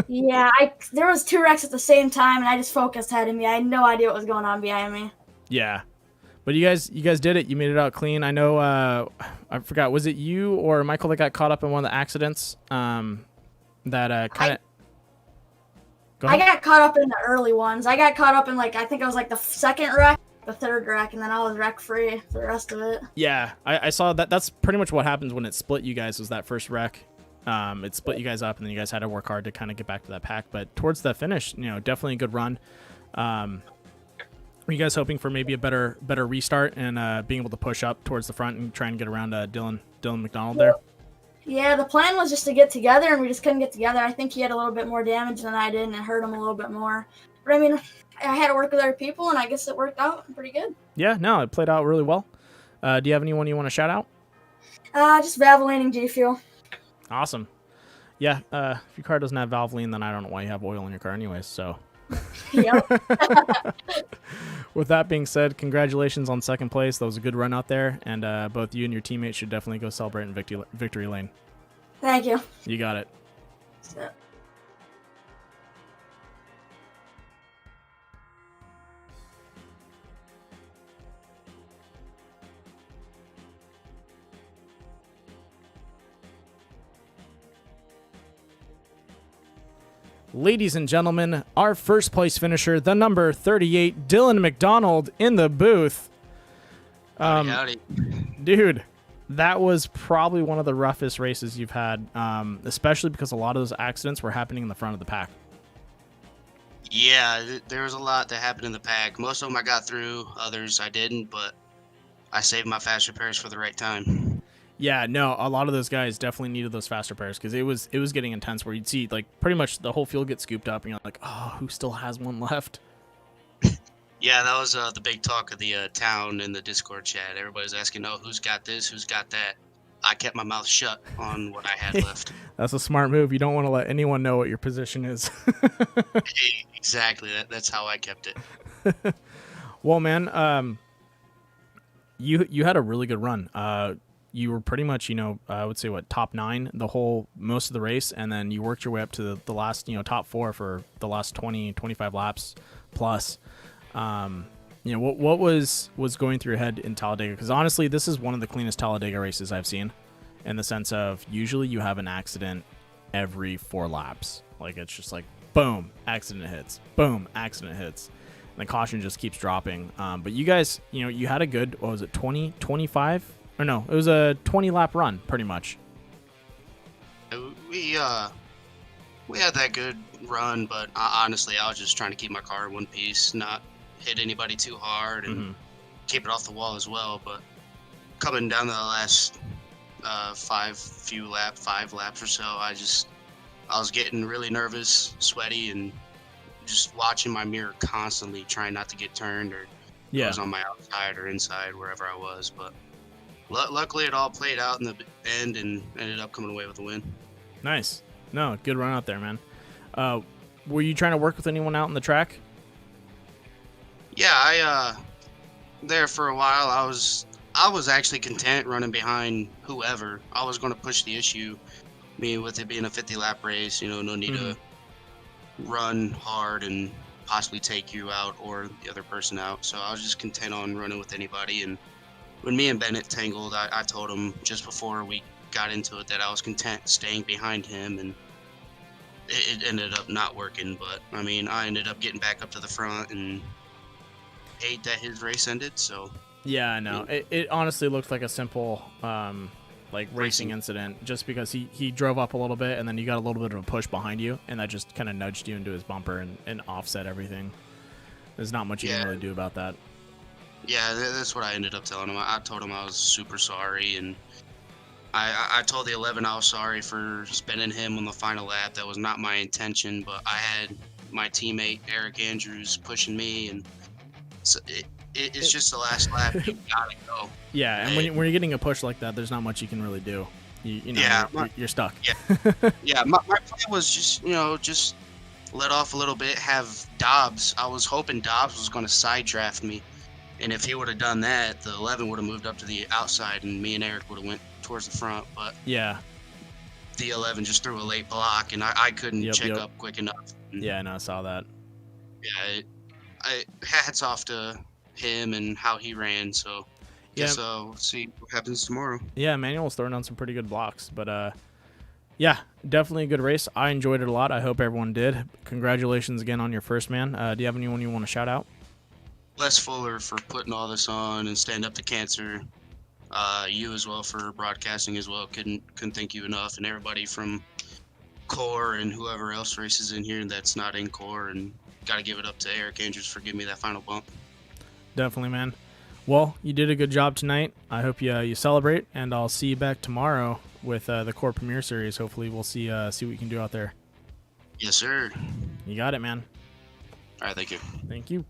Yeah, there was 2 wrecks at the same time, and I just focused ahead of me. I had no idea what was going on behind me. Yeah, but you guys did it. You made it out clean. I know. I forgot. Was it you or Michael that got caught up in one of the accidents? I got caught up in the early ones. I got caught up in I think it was the second wreck. The third wreck, and then I was wreck free for the rest of it. Yeah, I saw that. That's pretty much what happens when it split you guys, was that first wreck. It split you guys up, and then you guys had to work hard to kind of get back to that pack. But towards the finish, definitely a good run. Were you guys hoping for maybe a better restart and being able to push up towards the front and try and get around Dylan McDonald there? Yeah, the plan was just to get together, and we just couldn't get together. I think he had a little bit more damage than I did, and it hurt him a little bit more. But I mean, I had to work with other people, and I guess it worked out pretty good. Yeah, no, it played out really well. Do you have anyone you want to shout out? Just Valvoline and G Fuel. Awesome. Yeah, if your car doesn't have Valvoline, then I don't know why you have oil in your car anyways, so. Yep. With that being said, congratulations on second place. That was a good run out there, and both you and your teammates should definitely go celebrate in victory lane. Thank you. You got it. So. ladies and gentlemen, our first place finisher, the number 38, Dylan McDonald in the booth. Howdy. Dude, that was probably one of the roughest races you've had, especially because a lot of those accidents were happening in the front of the pack. Yeah, there was a lot that happened in the pack. Most of them I got through, others I didn't, but I saved my fast repairs for the right time. Yeah, no, a lot of those guys definitely needed those fast repairs because it was getting intense where you'd see like pretty much the whole field get scooped up and you're like, oh, who still has one left? Yeah, that was the big talk of the town in the Discord chat. Everybody's asking, oh, who's got this, who's got that? I kept my mouth shut on what I had left. That's a smart move. You don't want to let anyone know what your position is. Exactly. That's how I kept it. Well, man, you had a really good run. You were pretty much, I would say top 9 most of the race, and then you worked your way up to the last, top 4 for the last 20, 25 laps plus. What was going through your head in Talladega? Because honestly, this is one of the cleanest Talladega races I've seen, in the sense of usually you have an accident every 4 laps. Like it's just like boom, accident hits, boom, accident hits, and the caution just keeps dropping. But you guys, you had a good, what was it, 20, 25? Or no, it was a 20 lap run, pretty much. We had that good run, but honestly, I was just trying to keep my car in one piece, not hit anybody too hard, and keep it off the wall as well. But coming down to the last 5 laps or so, I was getting really nervous, sweaty, and just watching my mirror constantly, trying not to get turned or I was on my outside or inside, wherever I was. But luckily, it all played out in the end and ended up coming away with a win. Nice. No, good run out there, man. Were you trying to work with anyone out on the track? Yeah, I there for a while. I was actually content running behind whoever. I was going to push the issue. I mean, with it being a 50-lap race, no need to run hard and possibly take you out or the other person out. So I was just content on running with anybody. And when me and Bennett tangled, I told him just before we got into it that I was content staying behind him, and it ended up not working. But I mean, I ended up getting back up to the front and hate that his race ended. So yeah, I know. It honestly looked like a simple racing incident, just because he drove up a little bit and then you got a little bit of a push behind you, and that just kind of nudged you into his bumper and offset everything. There's not much you can really do about that. Yeah, that's what I ended up telling him. I told him I was super sorry, and I told the 11 I was sorry for spinning him on the final lap. That was not my intention, but I had my teammate Eric Andrews pushing me, and so it's just the last lap. You gotta go. Yeah, and when you're getting a push like that, there's not much you can really do. You're stuck. Yeah, yeah. My plan was just just let off a little bit, have Dobbs. I was hoping Dobbs was going to side draft me, and if he would have done that, the 11 would have moved up to the outside, and me and Eric would have went towards the front. But yeah, the 11 just threw a late block, and I couldn't check up quick enough. Yeah, I saw that. Yeah, I hats off to him and how he ran. So guess we'll see what happens tomorrow. Yeah, Manuel's throwing on some pretty good blocks, but yeah, definitely a good race. I enjoyed it a lot. I hope everyone did. Congratulations again on your first, man. Do you have anyone you want to shout out? Les Fuller for putting all this on and Stand Up to Cancer. You as well for broadcasting as well. Couldn't thank you enough, and everybody from Core and whoever else races in here that's not in Core, and got to give it up to Eric Andrews for giving me that final bump. Definitely, man. Well, you did a good job tonight. I hope you celebrate, and I'll see you back tomorrow with the Core Premier Series. Hopefully, we'll see what we can do out there. Yes, sir. You got it, man. All right, thank you. Thank you.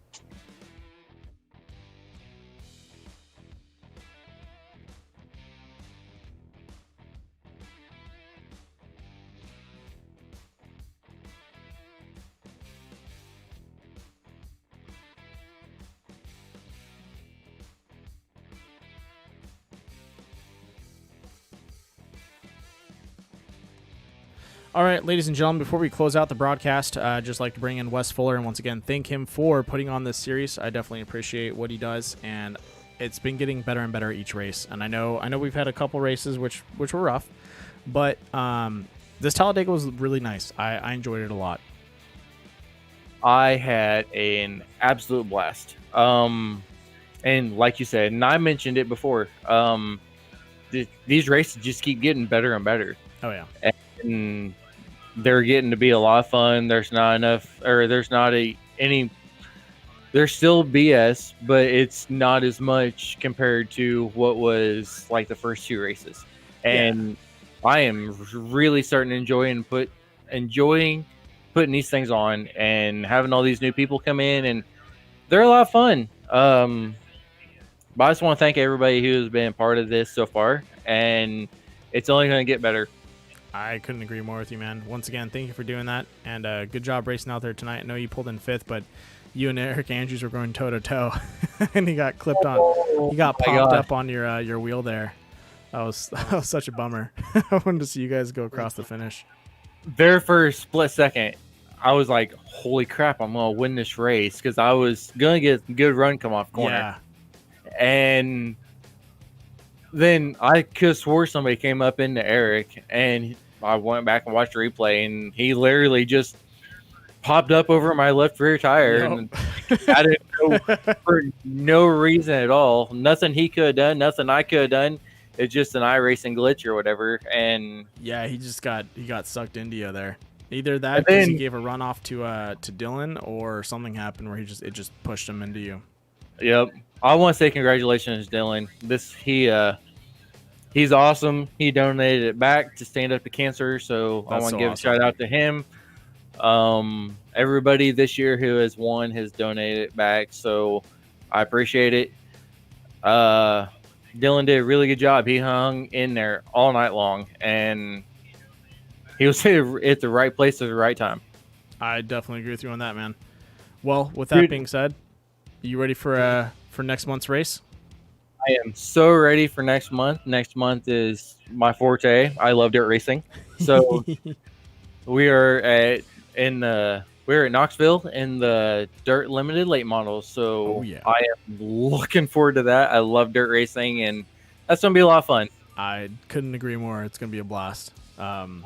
All right, ladies and gentlemen, before we close out the broadcast, I'd just like to bring in Wes Fuller and once again thank him for putting on this series. I definitely appreciate what he does, and it's been getting better and better each race. And I know we've had a couple races which were rough, but this Talladega was really nice. I enjoyed it a lot. I had an absolute blast. And like you said, and I mentioned it before, these races just keep getting better and better. Oh yeah. And they're getting to be a lot of fun. There's not enough, or there's not any. There's still BS, but it's not as much compared to what was like the first 2 races. And I am really starting to enjoying putting these things on and having all these new people come in, and they're a lot of fun. But I just want to thank everybody who has been part of this so far, and it's only going to get better. I couldn't agree more with you, man. Once again, thank you for doing that, and good job racing out there tonight. I know you pulled in 5th, but you and Eric Andrews were going toe to toe, and he got clipped on. He got popped up on your wheel there. That was such a bummer. I wanted to see you guys go across the finish. There for a split second, I was like, "Holy crap! I'm gonna win this race," because I was gonna get a good run come off corner. Yeah. And then I could have swore somebody came up into Eric, and I went back and watched the replay, and he literally just popped up over my left rear tire. And I didn't know for no reason at all. Nothing he could have done, nothing I could have done. It's just an iRacing glitch or whatever. And yeah, he got sucked into you there. Either that because he gave a run off to Dylan, or something happened where it just pushed him into you. Yep. I want to say congratulations, Dylan. He's awesome. He donated it back to Stand Up to Cancer, so I want to give a shout out to him. Everybody this year who has won has donated it back, so I appreciate it. Dylan did a really good job. He hung in there all night long, and he was at the right place at the right time. I definitely agree with you on that, man. Well, with that being said, you ready for next month's race? I am so ready for next month. Next month is my forte. I love dirt racing. So we're at Knoxville in the Dirt Limited late models. So I am looking forward to that. I love dirt racing, and that's gonna be a lot of fun. I couldn't agree more. It's gonna be a blast. And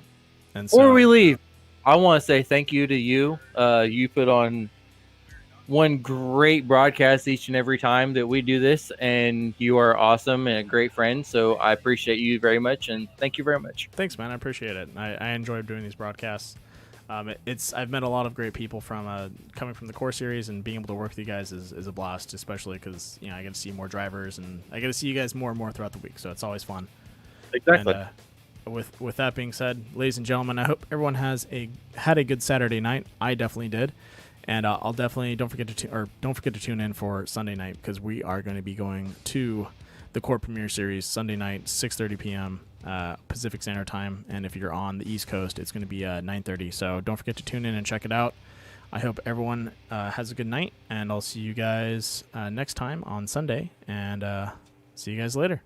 before we leave, I want to say thank you to you. You put on one great broadcast each and every time that we do this, and you are awesome and a great friend. So I appreciate you very much, and thank you very much. Thanks, man. I appreciate it. I enjoy doing these broadcasts. I've met a lot of great people from coming from the core series, and being able to work with you guys is a blast, especially because I get to see more drivers, and I get to see you guys more and more throughout the week. So it's always fun. Exactly. And, with that being said, ladies and gentlemen, I hope everyone had a good Saturday night. I definitely did. And I'll definitely don't forget to tune in for Sunday night, because we are going to be going to the Core Premier Series Sunday night, 6:30 p.m. Pacific Standard Time. And if you're on the East Coast, it's going to be 9:30. So don't forget to tune in and check it out. I hope everyone has a good night, and I'll see you guys next time on Sunday. And see you guys later.